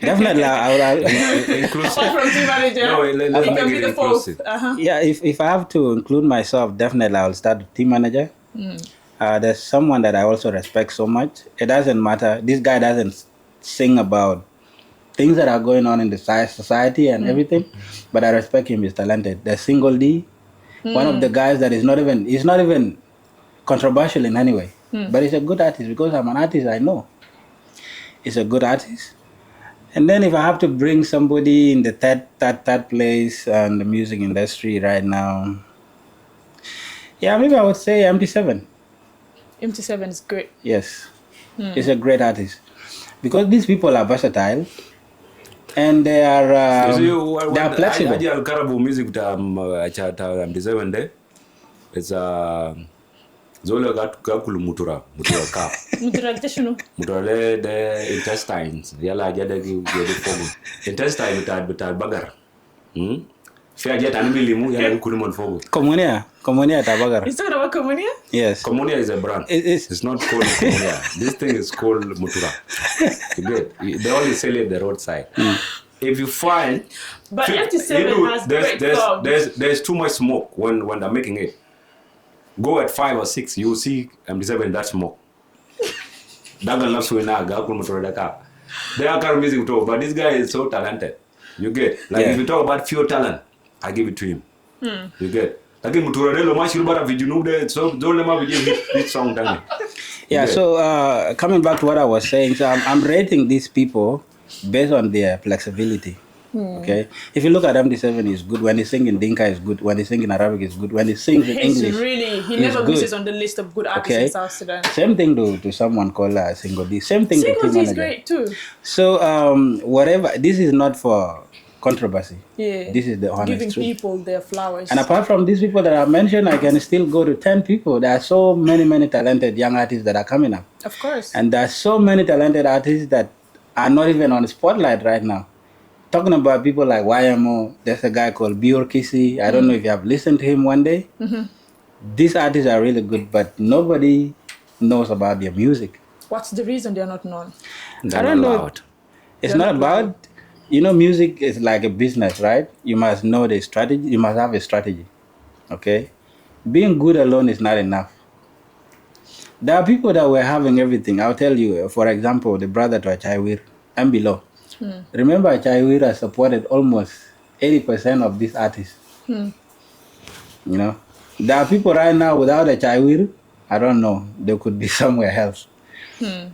Definitely, I'll Inclusive. Apart from T Manager, No, let's you can make be it the fourth. inclusive. Yeah, if I have to include myself, definitely I'll start with Team Manager. There's someone that I also respect so much. It doesn't matter. This guy doesn't sing about things that are going on in the society and everything, but I respect him. He's talented. There's Single D, one of the guys that he's not even controversial in any way, but he's a good artist because I'm an artist. I know he's a good artist. And then if I have to bring somebody in the third place in the music industry right now, yeah, maybe I would say MT7. MT7 is great. Yes, he's a great artist because these people are versatile and they are flexible. Aje alkarabu music ta MT7 de. It's Zolo gakulu mutura ka. Mutura teshunu. Mutura the intestines. Yala aja de fogo. Intestine bital bagar. Fair and Milimu, Yana Kuruman Fogo. Comunia Tabagara. Is talking about Communia? Yes. Communia is a brand. It's not called Communia. This thing is called Mutura. You get? They only sell it at the roadside. If you find... But 57 has great thugs. There's too much smoke when they're making it. Go at 5 or 6, you'll see MD7 that smoke. They are kind of music too, but this guy is so talented. You get? Like if you talk about pure talent, I give it to him. You get? Like Muturarelo, Mashilbara Vijunu, so don't let me give this song down. Yeah, so coming back to what I was saying, so I'm rating these people based on their flexibility. Okay, if you look at MD7, is good. When he sings in Dinka, is good. When he sings in Arabic, is good. When he sings in English, he never misses on the list of good artists in South Sudan. Same thing to someone called Single D. Same thing. Single D is great too. So whatever, this is not for controversy. Yeah, this is the honest giving truth. people their flowers. And apart from these people that I mentioned, I can still go to 10 people. There are so many talented young artists that are coming up. Of course. And there are so many talented artists that are not even on the spotlight right now. Talking about people like YMO, there's a guy called Bior Kisi. I don't know if you have listened to him one day. These artists are really good, but nobody knows about their music. What's the reason they're not known? I don't know. It's not about, music is like a business, right? You must know the strategy. You must have a strategy, okay? Being good alone is not enough. There are people that were having everything. I'll tell you, for example, the brother to Achaiwir, and below. Remember, Achaiwira supported almost 80% of these artists. There are people right now without Achaiwira, I don't know, they could be somewhere else.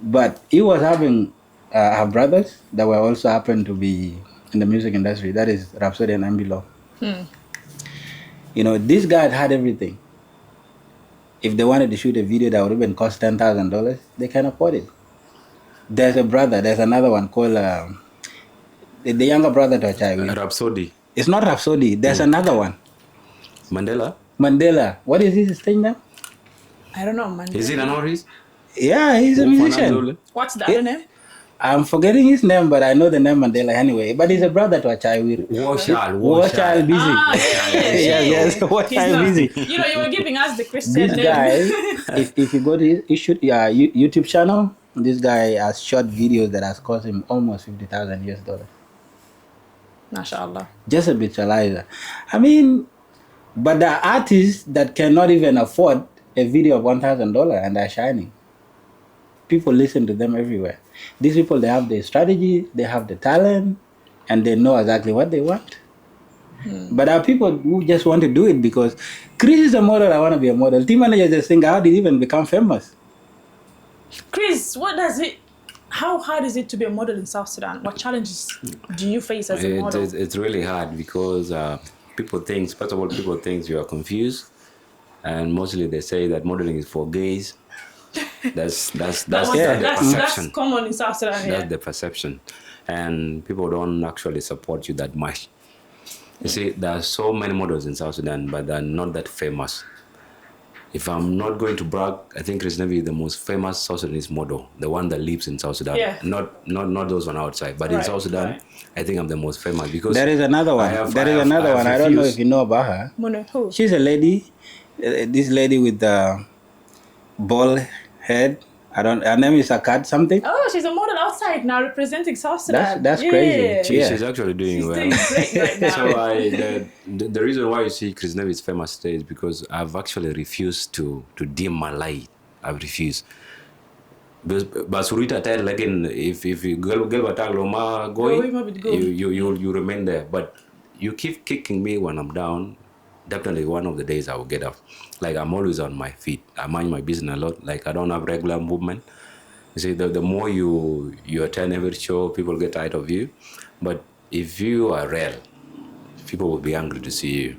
But he was having her brothers that were also happened to be in the music industry. That is Rhapsody and Ambilo. This guy had everything. If they wanted to shoot a video that would even cost $10,000, they can afford it. There's a brother, there's another one called the younger brother to Achaiwira. Rhapsody. It's not Rhapsody, there's another one. Mandela. What is his thing now? I don't know, Mandela. Is it an artist? Yeah, he's a musician. What's the other name? I'm forgetting his name, but I know the name Mandela anyway. But he's a brother to Achaiwira. Warchild busy. Yes, Warchild busy. You were giving us the Christian this name. Guy, if you go to his YouTube channel, this guy has shot videos that has cost him almost $50,000. MashaAllah. Just a visualizer. I mean, but there are artists that cannot even afford a video of $1,000 and they're shining. People listen to them everywhere. These people, they have the strategy, they have the talent, and they know exactly what they want. But there are people who just want to do it because Chris is a model, I want to be a model. T Manager is a singer, how did he even become famous? Chris, how hard is it to be a model in South Sudan? What challenges do you face as a model? It's really hard because people think you are confused, and mostly they say that modeling is for gays. That's the perception. That's common in South Sudan. That's the perception, and people don't actually support you that much. You see, there are so many models in South Sudan, but they're not that famous. If I'm not going to brag, I think Chris Nevi is the most famous South Sudanese model, the one that lives in South Sudan. Yeah. Not those one outside, but in South Sudan, I think I'm the most famous because there is another one. I don't know if you know about her. Who? She's a lady. This lady with the bald head. Her name is Akkad something. Oh, she's a model outside now representing South Sudan. That's crazy. She's actually doing well. Doing great right now. So the reason why you see Chris Nevi is famous today is because I've actually refused to dim my light. I've refused. But Surita tell again, if you go you remain there. But you keep kicking me when I'm down. Definitely one of the days I will get up. Like I'm always on my feet. I mind my business a lot. Like I don't have regular movement. You see, the more you attend every show, people get tired of you. But if you are real, people will be angry to see you.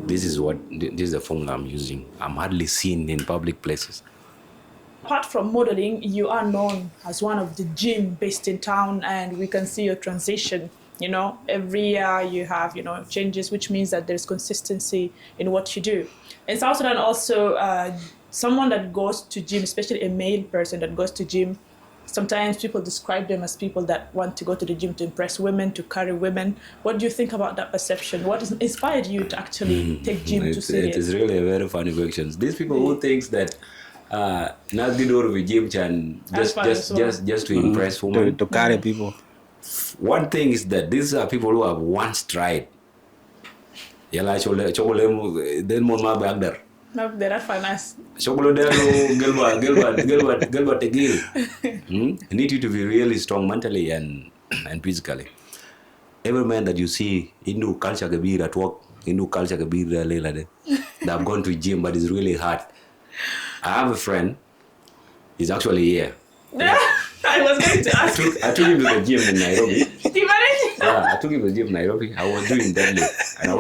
This is the formula I'm using. I'm hardly seen in public places. Apart from modeling, you are known as one of the gym based in town, and we can see your transition. Every year you have, changes, which means that there's consistency in what you do. In South Sudan also, someone that goes to gym, especially a male person that goes to gym, Sometimes people describe them as people that want to go to the gym to impress women, to carry women. What do you think about that perception? What has inspired you to actually take gym to serious? It is really a very funny question. These people who thinks that not good over with gym can just to impress women, to carry people. One thing is that these are people who have once tried. Yala chokole then more ma back there. No, they're not finance. Chokole there gelba tegil. Need you to be really strong mentally and physically. Every man that you see into culture kabir at work, into culture kabir they have gone to gym, but it's really hard. I have a friend. He's actually here. I was going to ask. I took him to the gym in Nairobi. T Manager? Yeah, I took him to the gym in Nairobi. I was doing deadlift. And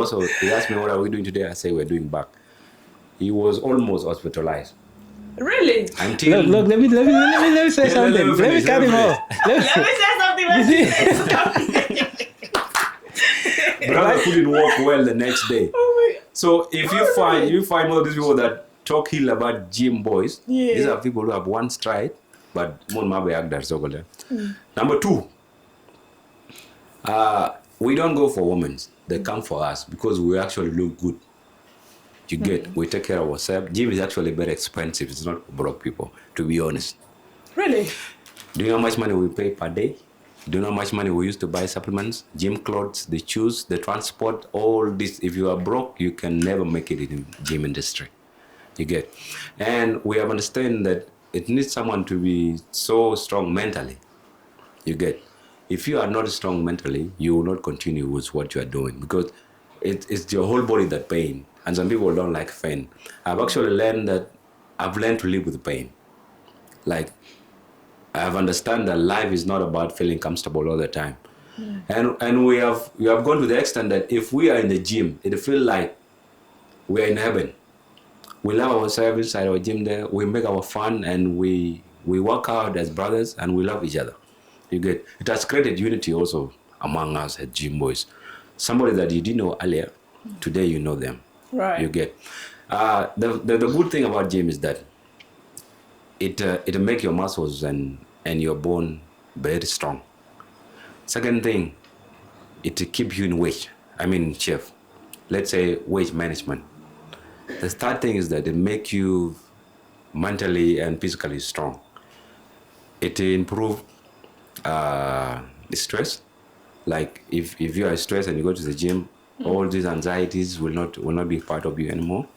he asked me, what are we doing today? I say, we're doing back. He was almost hospitalized. Really? Until Look, let me say something. Let me cut him off. Let me say something. Brother couldn't walk well the next day. Oh my. So if you find all these people that talk ill about gym boys, these are people who have once tried, but Number 2, we don't go for women. They come for us because we actually look good. You get, we take care of ourselves. Gym is actually very expensive. It's not for broke people, to be honest. Really? Do you know how much money we pay per day? Do you know how much money we use to buy supplements, gym clothes, the shoes, the transport, all this? If you are broke, you can never make it in the gym industry. You get. And we have understand that it needs someone to be so strong mentally. You get. If you are not strong mentally, you will not continue with what you are doing because it's your whole body that pain. And some people don't like pain. I've actually learned to live with pain. Like, I have understand that life is not about feeling comfortable all the time. And we have gone to the extent that if we are in the gym, it feels like we are in heaven. We love ourselves inside our gym there. We make our fun and we work out as brothers and we love each other. You get. It has created unity also among us as gym boys. Somebody that you didn't know earlier, today you know them. Right. You get. The good thing about gym is that it make your muscles and your bone very strong. Second thing, it keep you in weight. Shape. Let's say weight management. The third thing is that it make you mentally and physically strong. It improve stress. Like if you are stressed and you go to the gym, all these anxieties will not be part of you anymore.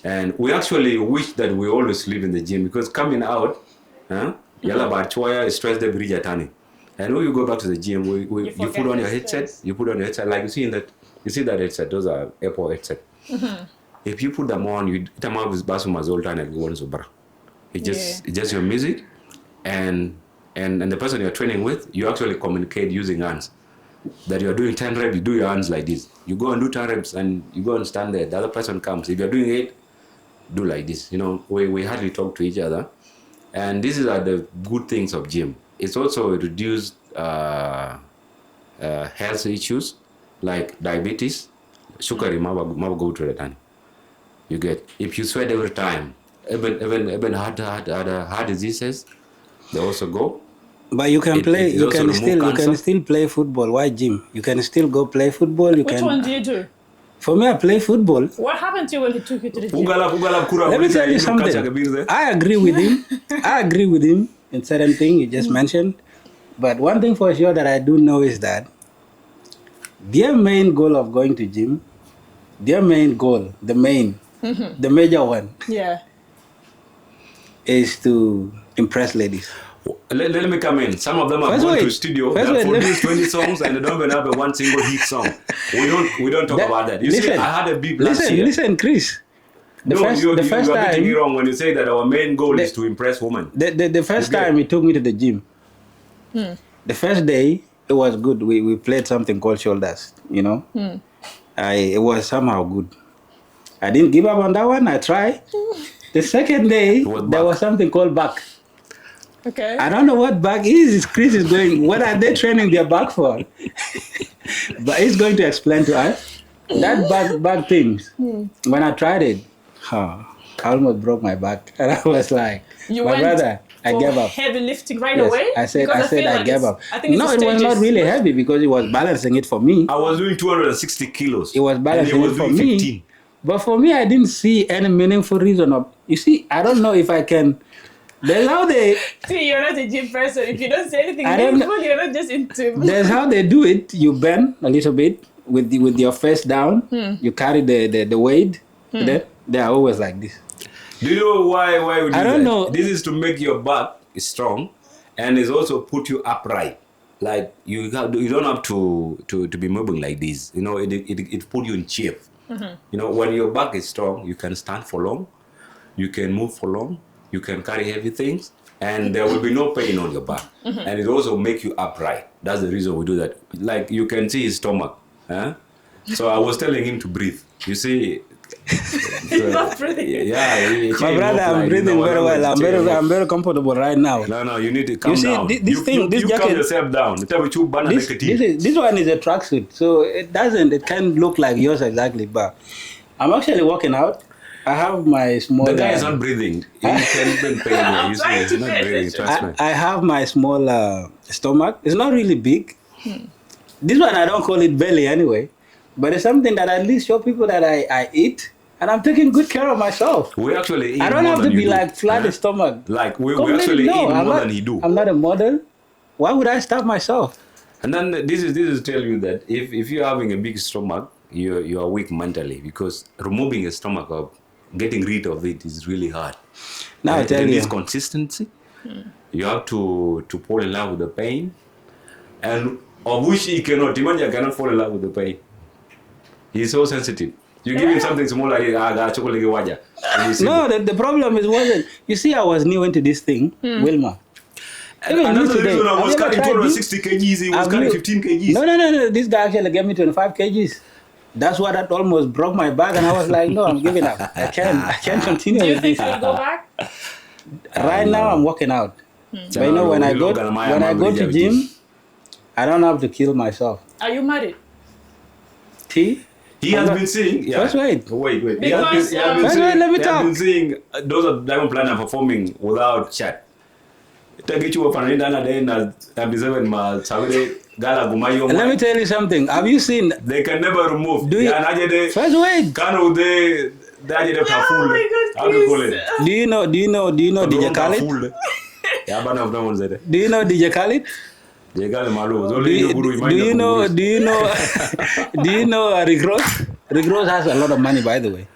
And we actually wish that we always live in the gym because coming out, yalla ba choya stress the bridge atani. And when you go back to the gym, you put on your headset. You put on your headset, like you see that headset. Those are Apple headset. If you put them on, it's just your music, and the person you're training with, you actually communicate using hands. That you're doing 10 reps, you do your hands like this. You go and do 10 reps, and you go and stand there. The other person comes. If you're doing 8, do like this. We hardly talk to each other, and these are the good things of gym. It's also reduced health issues like diabetes, sugar, go to the time. You get. If you sweat every time, even heart diseases, they also go. But you can you can still play football. Why gym? You can still go play football. Which one do you do? For me, I play football. What happened to you when he took you to the gym? Let me tell you something. I agree with him in certain things you just mentioned. But one thing for sure that I do know is that their main goal of going to gym, the major one, is to impress ladies. Let me come in. Some of them are going to studio that produce 20 songs and they don't even have one single hit song. We don't talk about that. You see, I had a big last year. Listen, Chris. You are getting it wrong when you say that our main goal is to impress women. The first time he took me to the gym, the first day, it was good. We played something called shoulders, It was somehow good. I didn't give up on that one. I tried. The second day, there was something called back. Okay. I don't know what back is. Chris is going, what are they training their back for? But he's going to explain to us. That back things, when I tried it, I almost broke my back. And I was like, my brother, I gave up. Heavy lifting right Yes, away? I said Because feel I like gave up. I think No, it's it was not really heavy because it was balancing it for me. I was doing 260 kilos. It was balancing and he was it for doing me. 15. But for me, I didn't see any meaningful reason of. You see, I don't know if I can. There's how they. See, you're not a gym person. If you don't say anything I don't meaningful, you're not just into. There's how they do it. You bend a little bit with your face down. You carry the weight. Then they are always like this. Do you know why we do I don't that? know. This is to make your back strong, and it's also put you upright. Like you don't have to be moving like this. You know, it put you in shape. You know, when your back is strong, you can stand for long, you can move for long, you can carry heavy things, and there will be no pain on your back. And it also make you upright. That's the reason we do that. Like you can see his stomach. Huh? So I was telling him to breathe. You see. He's not breathing. Yeah, My brother, I'm breathing very well. I'm very comfortable right now. No, you need to calm down. This you jacket, calm yourself down. This one is a tracksuit, so it can't look like yours exactly. But I'm actually working out. I have my small. The guy is not breathing. He can even pain you. You see, he's not breathing. Trust me. I have my small stomach. It's not really big. This one I don't call it belly anyway, but it's something that at least show people that I eat. And I'm taking good care of myself. We actually eat I don't more have to than be you like do. flat stomach. Like we actually eat more than he do. I'm not a model. Why would I starve myself? And then this is tell you that if you're having a big stomach, you are weak mentally because removing a stomach or getting rid of it is really hard. Now I tell you, this consistency. You have to fall in love with the pain, and of which he cannot. Imagine cannot fall in love with the pain. He's so sensitive. You give him something small like chocolate. No, the problem wasn't. You see, I was new into this thing, Willma. Another reason I was carrying 260 kgs, he was carrying 15 kgs. No. This guy actually gave me 25 kgs. That's why that almost broke my back, and I was like, no, I'm giving up. I can't continue Do you with think this. you'll go back? Right now, I'm working out. But you know, when I go to gym, I don't have to kill myself. Are you married? T? He has been seeing. Yeah. First wait. Because, He has been seeing those of Diamond Planner performing without chat. Let me tell you something. Have you seen? They can never remove. First wait. Oh my God, How do you call it? Do you know DJ Khaled? Do you know DJ Khaled? Do you know Rick Ross? Rick Ross has a lot of money, by the way.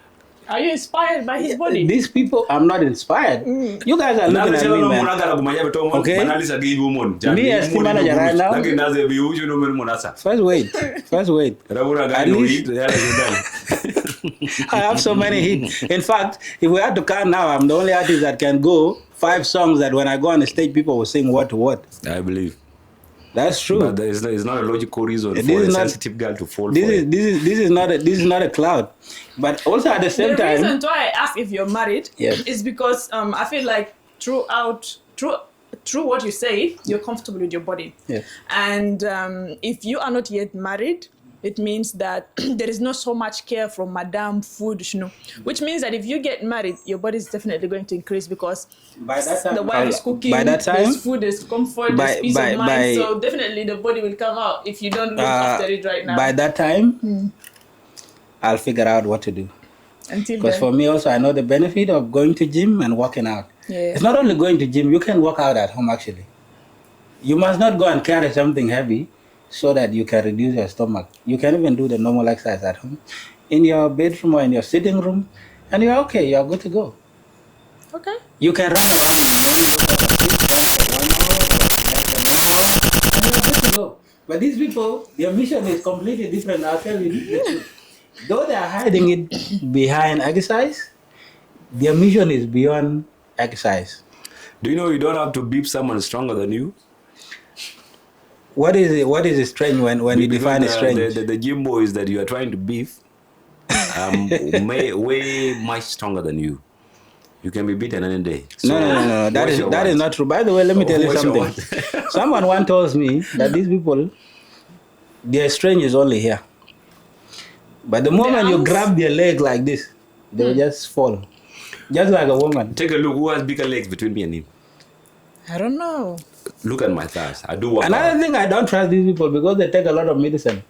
Are you inspired by his body? These people, I'm not inspired. You guys are looking at me, man. Okay? Me as team manager right now. First wait. At least I have so many hits. In fact, if we had to count now, I'm the only artist that can go 5 songs that when I go on the stage, people will sing word to word. I believe. That's true. But it's not a logical reason for a sensitive girl to fall for it. This is not a cloud. But also at the same time... The reason why I ask if you're married is because I feel like through what you say, you're comfortable with your body. Yes. And if you are not yet married, it means that there is not so much care from madam food, which means that if you get married, your body is definitely going to increase because by that time, the wife is cooking, by that time, there's food, there's comfort, there's peace of mind. So definitely the body will come out if you don't look after it right now. By that time, I'll figure out what to do. Until because for me also, I know the benefit of going to gym and working out. Yeah. It's not only going to gym, you can work out at home actually. You must not go and carry something heavy so that you can reduce your stomach. You can even do the normal exercise at home, in your bedroom or in your sitting room, and you're okay, you're good to go. Okay. You can run around in the morning, and you're good to go. But these people, their mission is completely different. I'll tell you the truth. Though they are hiding it behind exercise, their mission is beyond exercise. Do you know you don't have to beat someone stronger than you? What is it? What is strange when you define it strange? The gym boys that you are trying to beef, way much stronger than you. You can be beaten any day. So no. That is not true. By the way, let me tell you something. Someone once told me that these people, their strength is only here. But the moment you grab their leg like this, they will just fall. Just like a woman. Take a look. Who has bigger legs between me and him? I don't know. Look at my thighs. I do work Another out. thing, I don't trust these people because they take a lot of medicine.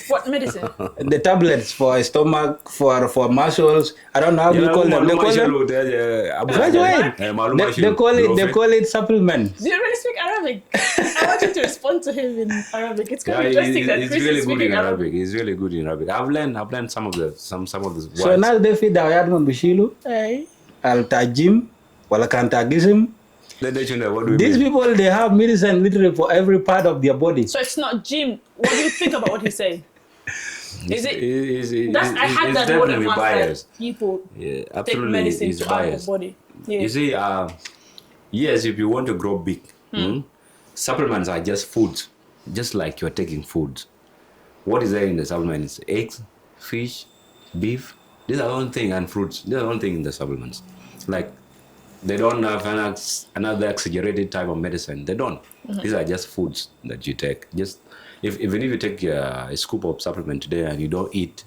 What medicine? The tablets for stomach, for muscles. I don't know how you call them. They call them. They call it supplements. Do you really speak Arabic? I want you to respond to him in Arabic. It's quite interesting that he's Chris really is good speaking in Arabic. Arabic. He's really good in Arabic. I've learned some of the words. So now they feed our yadman bishilu, Hey. al tajim, wala kantagism. Let me know what do we These mean. people, they have medicine literally for every part of their body. So it's not gym. What do you think about what he's saying? Is it? I had that word definitely once, biased. that people Yeah, take absolutely, medicine he's to harm their biased. body. Yeah. You see, yes, if you want to grow big, supplements are just foods, just like you're taking foods. What is there in the supplements? Eggs, fish, beef. These are one thing, and fruits. These are one thing in the supplements. Like, they don't have another exaggerated type of medicine. They don't. These are just foods that you take. Just even if you take a scoop of supplement today and you don't eat,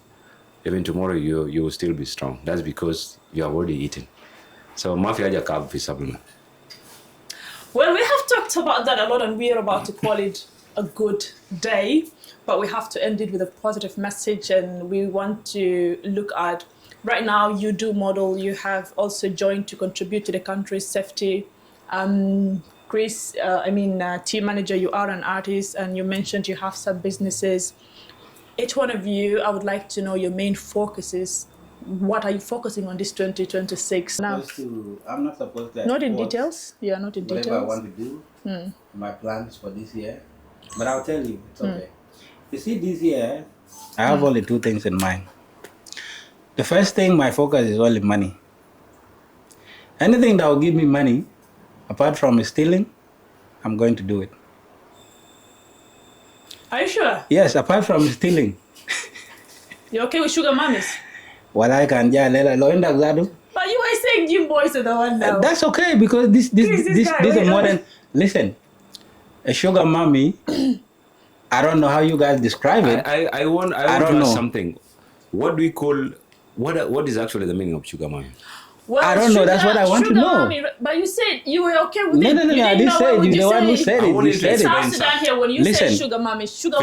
even tomorrow you will still be strong. That's because you have already eaten. So Mafia One carb with supplement. Well, we have talked about that a lot, and we are about to call it a good day, but we have to end it with a positive message, and we want to look at, right now you do model, you have also joined to contribute to the country's safety. Chris, T Manager, you are an artist, and you mentioned you have some businesses. Each one of you, I would like to know your main focuses. What are you focusing on this 2026 now? I'm not supposed to. Not in details. Yeah, not in Whatever details. I want to do, my plans for this year. But I'll tell you, it's okay. You see, this year, I have only two things in mind. The first thing, my focus is only money. Anything that will give me money, apart from stealing, I'm going to do it. Are you sure? Yes, apart from stealing. You're okay with sugar mummies? Wala kan ja lela lo indak zadu. But you were saying gym boys are the one now. That's okay because this guy, is wait, modern. Listen, a sugar mommy. I don't know how you guys describe it. I want to ask something. What do we call? What is actually the meaning of sugar mommy? Well, I don't know. That's what I want to know. Mommy, but you said you were okay with No, it. no, no. You I didn't didn't know say what it. would You're you the one who say. said it. You said South it. Sudan here, when you Listen. say sugar mommy is like...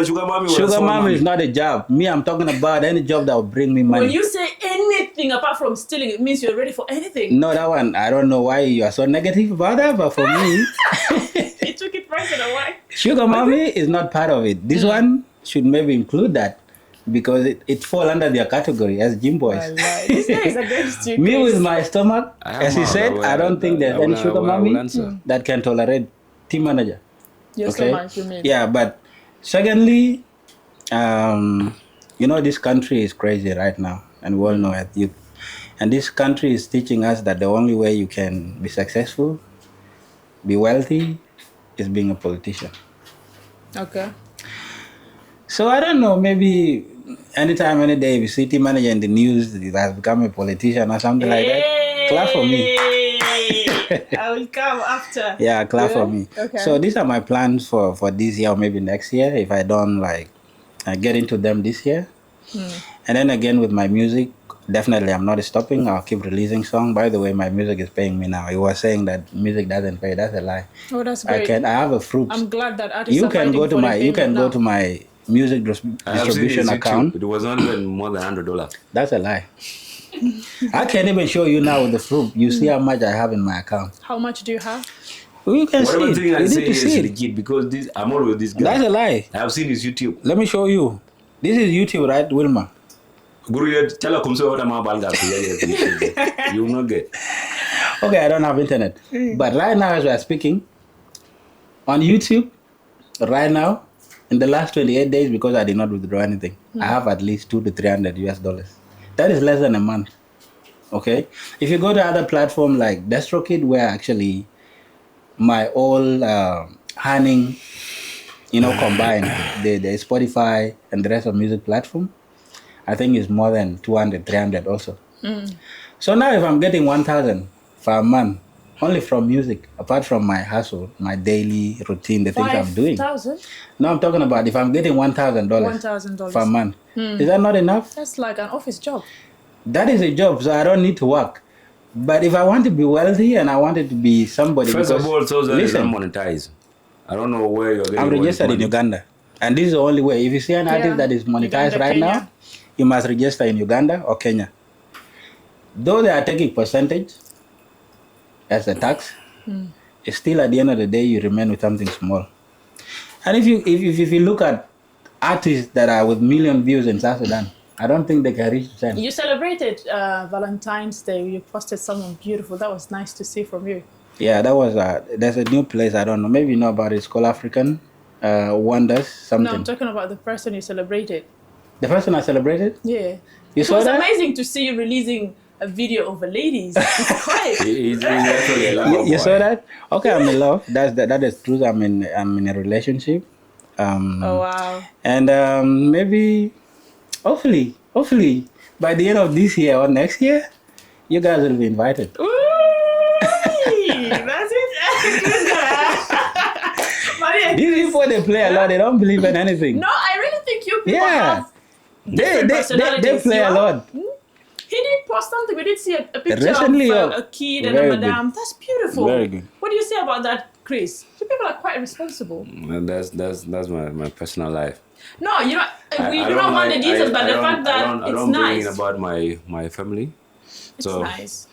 sugar mommy. Sugar mommy is not a job. Me, I'm talking about any job that will bring me money. When you say anything apart from stealing, it means you're ready for anything. No, that one, I don't know why you are so negative about that, but for me, You took it personal, why? sugar mommy is not part of it. This one should maybe include that because it fall under their category as gym boys. This guy is against you. Me Chris. with my stomach, as he said, I don't think there's any sugar mommy that can tolerate T Manager. Your stomach, you mean? Yeah, but secondly, this country is crazy right now, and we all know it. And this country is teaching us that the only way you can be successful, be wealthy, is being a politician. Okay. So I don't know, maybe anytime, any day, if you see T Manager in the news, he has become a politician or something like that, clap for me. I will come after. Yeah, clap for me. Okay. So these are my plans for this year or maybe next year if I don't get into them this year. And then again with my music, definitely I'm not stopping. I'll keep releasing songs. By the way, my music is paying me now. You were saying that music doesn't pay. That's a lie. Oh, that's great. I have a fruit. I'm glad that artists You are can go fighting to my music distribution account. It was not even more than $100. That's a lie. I can't even show you now with the fruit. You see how much I have in my account. How much do you have? Well, you can Whatever see thing it. I You say need to is see it. legit because I'm always this guy. That's a lie. I have seen his YouTube. Let me show you. This is YouTube, right, Willma? Guru, tell her come say what I'm about. You will not get. Okay, I don't have internet. But right now, as we are speaking, on YouTube, right now, in the last 28 days, because I did not withdraw anything, I have at least $200 to $300. That is less than a month. Okay? If you go to other platforms like DestroKid, where actually my all earning, combined, the Spotify and the rest of music platform, I think it's more than 200, 300 also. So now if I'm getting 1,000 for a month, only from music, apart from my hustle, my daily routine, the things I'm doing. 5,000? No, I'm talking about if I'm getting $1,000 $1,000 for a month. Is that not enough? That's like an office job. That is a job, so I don't need to work. But if I want to be wealthy and I wanted to be somebody, First of all, South Sudan is not listen, monetized. I don't know where you're getting I'm all this registered in money. Uganda, and this is the only way. If you see an artist that is monetized Uganda, right Kenya. now, you must register in Uganda or Kenya. Though they are taking percentage as a tax, it's still at the end of the day you remain with something small. And if you look at artists that are with million views in South Sudan, I don't think they can reach 10. You celebrated Valentine's Day. You posted something beautiful. That was nice to see from you. Yeah, that was there's a new place, I don't know, maybe you know about it. It's called African Wonders something. No, I'm talking about the person you celebrated. The first one I celebrated? Yeah. You It saw was that? amazing to see you releasing a video of a ladies. It's great. He's actually a lover You boy. saw that? Okay, I'm in love. That is true. I'm in a relationship. Oh, wow. And maybe, hopefully, by the end of this year or next year, you guys will be invited. Ooh, that's it. Maria, These people, they play a lot. They don't believe in anything. no, I really think you people Yeah. have different personalities. They play You a are- lot. He did post something. We did see a picture Recently, of a kid and a very madam. That's beautiful. Very good. What do you say about that, Chris? You people are quite responsible. And that's my personal life. No, you know, we I do not want the like- details, I but the don't- fact that I it's don't bring nice. in about my family. It's So nice.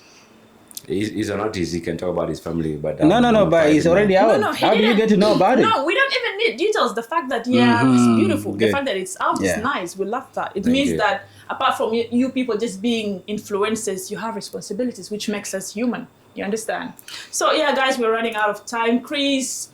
he's an artist. He can talk about his family, but No, but it's already out. No, he How do you didn't. get to know about it? No, we don't even need details. The fact that it's beautiful, the good. fact that it's out Yeah. is nice. We love that. It Thank means you. that apart from you people just being influencers, you have responsibilities, which makes us human. You understand? So yeah, guys, we're running out of time. Chris,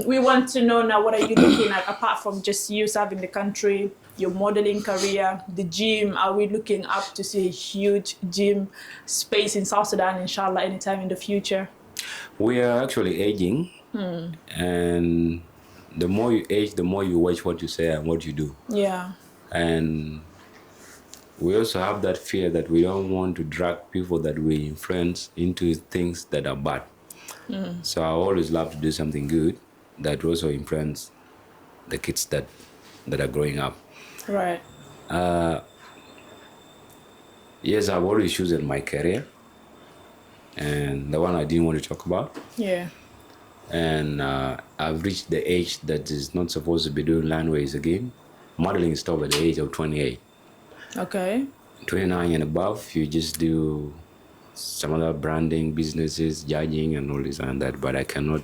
we want to know now, what are you looking at apart from just you serving the country, your modeling career, the gym? Are we looking up to see a huge gym space in South Sudan, inshallah, anytime in the future? We are actually aging, and the more you age, the more you watch what you say and what you do. Yeah. And we also have that fear that we don't want to drag people that we influence into things that are bad. So I always love to do something good that also influence the kids that are growing up. Right. Yes, I've always chosen my career, and the one I didn't want to talk about. Yeah. And I've reached the age that is not supposed to be doing landways again. Modeling stopped at the age of 28. Okay. 29 and above, you just do some other branding, businesses, judging, and all this and that. But I cannot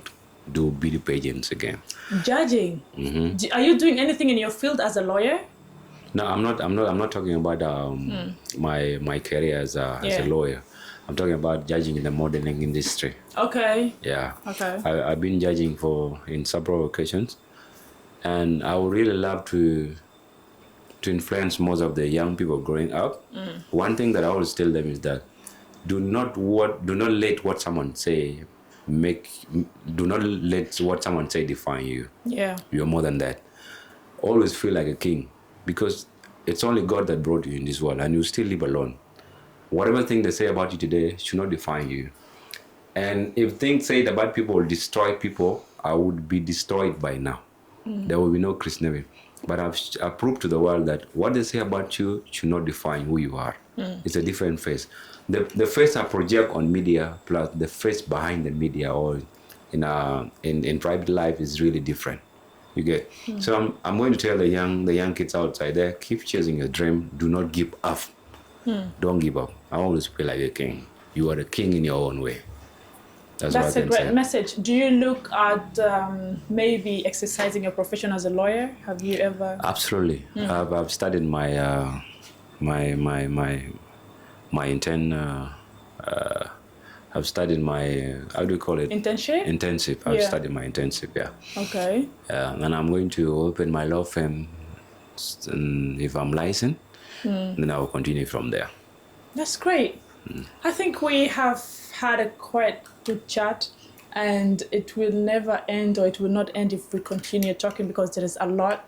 do beauty pageants again. Judging. Are you doing anything in your field as a lawyer? No, I'm not talking about my career as a lawyer. I'm talking about judging in the modeling industry. Okay. Yeah. Okay. I've been judging in several occasions, and I would really love to influence most of the young people growing up. One thing that I always tell them is that do not let what someone say define you. Yeah. You're more than that. Always feel like a king, because it's only God that brought you in this world, and you still live alone. Whatever thing they say about you today should not define you. And if things said about people will destroy people, I would be destroyed by now. There will be no Chris Nevi. But I've proved to the world that what they say about you should not define who you are. It's a different face. The face I project on media plus the face behind the media or in private life is really different. You get? So I'm going to tell the young kids outside there, keep chasing your dream. Do not give up. Don't give up. I always feel like a king. You are a king in your own way. That's what I That's a can great say. message. Do you look at maybe exercising your profession as a lawyer? Have you ever? Absolutely. I've studied my intern. I've studied my how do you call it? Internship? Intensive. I've studied my intensive. Yeah. Okay. And I'm going to open my law firm if I'm licensed. Then I will continue from there. That's great. I think we have had a quite good chat, and it will never end, or it will not end if we continue talking, because there is a lot.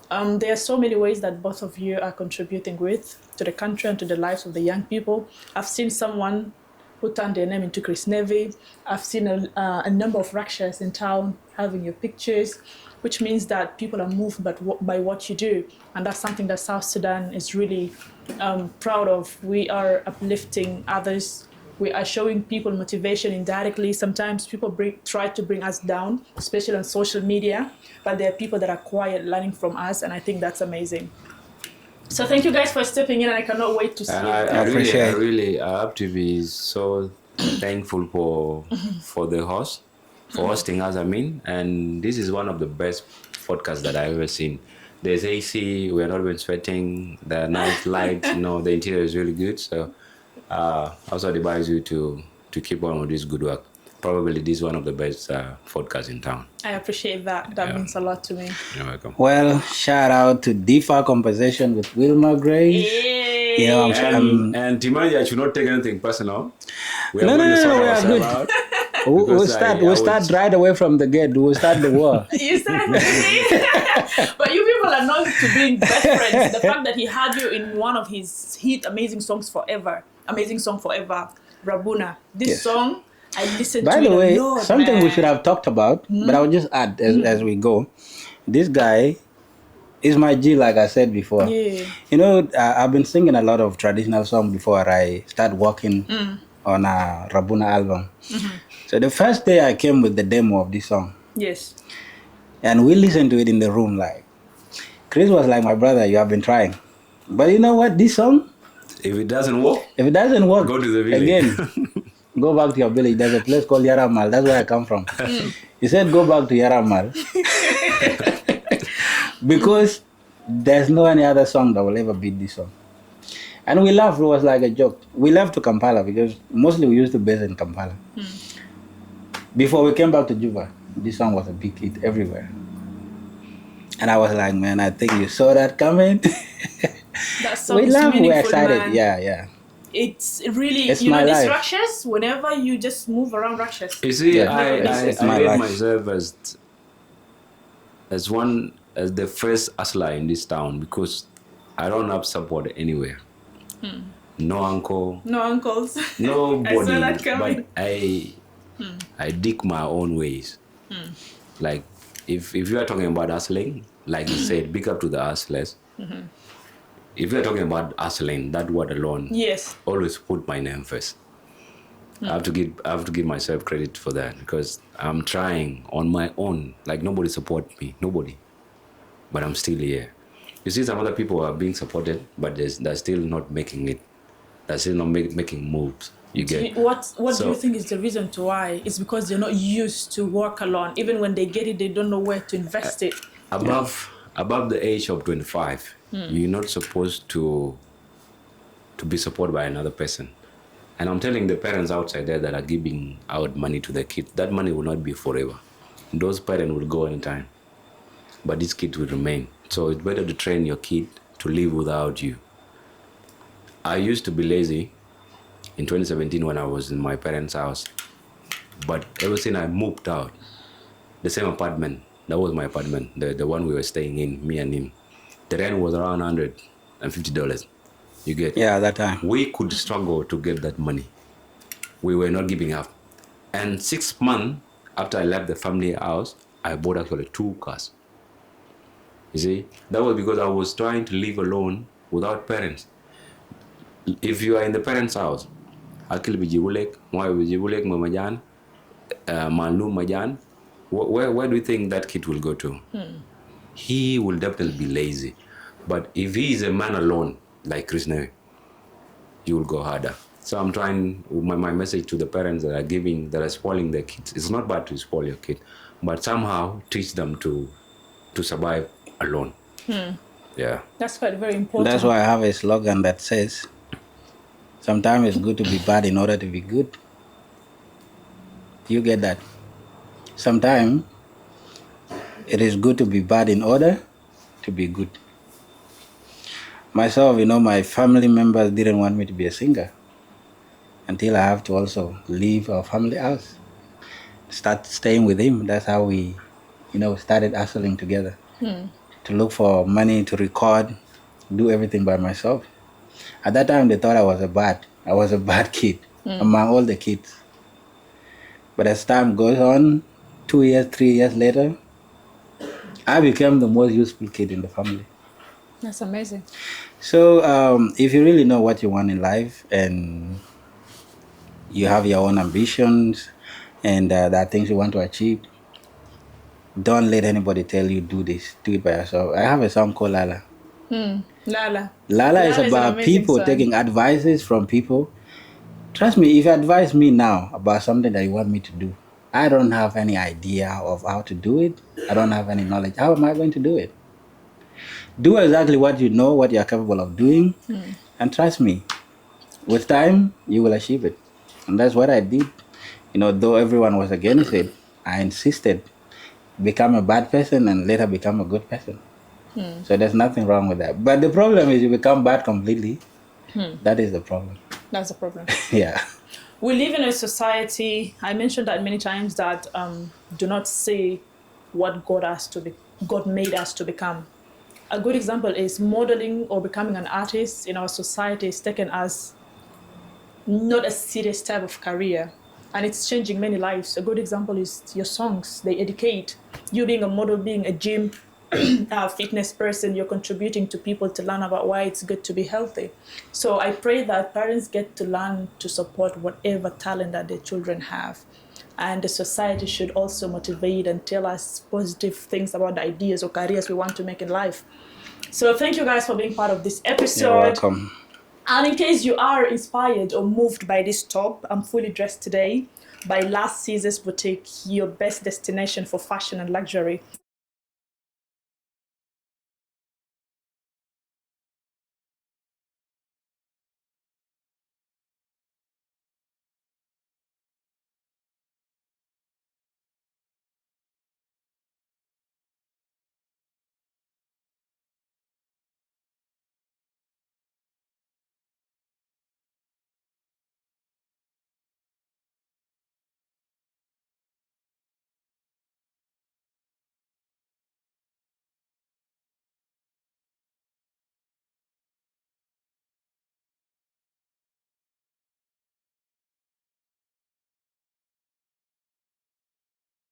There are so many ways that both of you are contributing to the country and to the lives of the young people. I've seen someone who turned their name into Chris Nevi. I've seen a number of rakshas in town having your pictures, which means that people are moved by what you do. And that's something that South Sudan is really proud of. We are uplifting others We are showing people motivation indirectly. Sometimes people try to bring us down, especially on social media, but there are people that are quiet learning from us, and I think that's amazing. So thank you guys for stepping in, and I cannot wait to see And it. I really have to be so thankful for the host, for hosting us, and this is one of the best podcasts that I've ever seen. There's AC, we're not even sweating, the nice lights, the interior is really good. So I also advise you to keep on with this good work. Probably this is one of the best podcasts in town. I appreciate that. That means a lot to me. You're welcome. Well, shout out to DeFi Conversation with Willma Grace. Yay. You know, And T Manager, I should not take anything personal. We are No, going to sort we are ourselves good. out. We'll start right away from the gate. We'll start the war. You said but you people are known to being best friends. The fact that he had you in one of his hit Amazing Song Forever, Rabuna. This song, I listened By to the it way, a lot, something we man. should have talked about, but I'll just add as we go. This guy is my G, like I said before. Yeah. You know, I've been singing a lot of traditional songs before I start working on a Rabuna album. So the first day I came with the demo of this song, Yes. and we listened to it in the room. Like Chris was like, "My brother, you have been trying, but you know what? This song, If it doesn't work, if it doesn't work, go to the village. again, go back to your village. There's a place called Yaramal. That's where I come from." He said, "Go back to Yaramal." Because there's no any other song that will ever beat this song. And we laughed. It was like a joke. We left to Kampala because mostly we used to base in Kampala. Before we came back to Juba, this song was a big hit everywhere. And I was like, man, I think you saw that coming. That song We is laughed. We meaningful, were excited. man. Yeah. It's really, It's you know, my these life. rushes, whenever you just move around rushes. You see, Yeah. I my rate life. myself as the first hustler in this town because I don't have support anywhere. No uncle, No uncles. nobody. I saw that coming. But I dig my own ways. Like if you are talking about hustling, like you said, big up to the hustlers. If you are talking about hustling, that word alone, Yes. always put my name first. I have to give myself credit for that because I'm trying on my own. Like nobody support me, nobody. But I'm still here. You see, some other people are being supported, but they're still not making it. They're still not making moves. You get What do you think is the reason to why? It's because they're not used to work alone. Even when they get it, they don't know where to invest it. above the age of 25, you're not supposed to be supported by another person. And I'm telling the parents outside there that are giving out money to their kids, that money will not be forever. Those parents will go anytime, but these kids will remain. So it's better to train your kid to live without you. I used to be lazy in 2017 when I was in my parents' house, but ever since I moved out, the same apartment, that was my apartment, the one we were staying in, me and him, the rent was around $150. You get? Yeah, that time. We could struggle to get that money. We were not giving up. And 6 months after I left the family house, I bought actually 2 cars. You see, that was because I was trying to live alone without parents. If you are in the parents' house, akil bijibulek, moy bijibulek mamajan, malum majan, where do you think that kid will go to? He will definitely be lazy. But if he is a man alone, like Chris Nevi, you will go harder. So I'm trying, my message to the parents that are spoiling their kids. It's not bad to spoil your kid, but somehow teach them to survive alone. Yeah. That's quite very important. That's why I have a slogan that says, sometimes it's good to be bad in order to be good. You get that? Sometimes it is good to be bad in order to be good. Myself, my family members didn't want me to be a singer until I have to also leave our family house, start staying with him. That's how we, started hustling together to look for money, to record, do everything by myself. At that time, they thought I was a bad kid among all the kids. But as time goes on, 2 years, 3 years later, I became the most useful kid in the family. That's amazing. So if you really know what you want in life and you have your own ambitions, and there are things you want to achieve, don't let anybody tell you do this. Do it by yourself. I have a song called Lala. Lala. Lala is an about amazing people song. taking advices from people. Trust me, if you advise me now about something that you want me to do, I don't have any idea of how to do it. I don't have any knowledge. How am I going to do it? Do exactly what you know, what you're capable of doing, and trust me, with time, you will achieve it. And that's what I did. You know, though everyone was against it, I insisted, become a bad person and later become a good person. So there's nothing wrong with that. But the problem is you become bad completely. That is the problem. That's the problem. Yeah. We live in a society, I mentioned that many times, that do not say what God made us to become. A good example is modeling or becoming an artist in our society is taken as not a serious type of career, and it's changing many lives. A good example is your songs. They educate. You being a model, being a gym fitness person, you're contributing to people to learn about why it's good to be healthy. So I pray that parents get to learn to support whatever talent that their children have. And the society should also motivate and tell us positive things about the ideas or careers we want to make in life. So thank you guys for being part of this episode. You're welcome. And in case you are inspired or moved by this top, I'm fully dressed today by Last Caesar's Boutique, your best destination for fashion and luxury.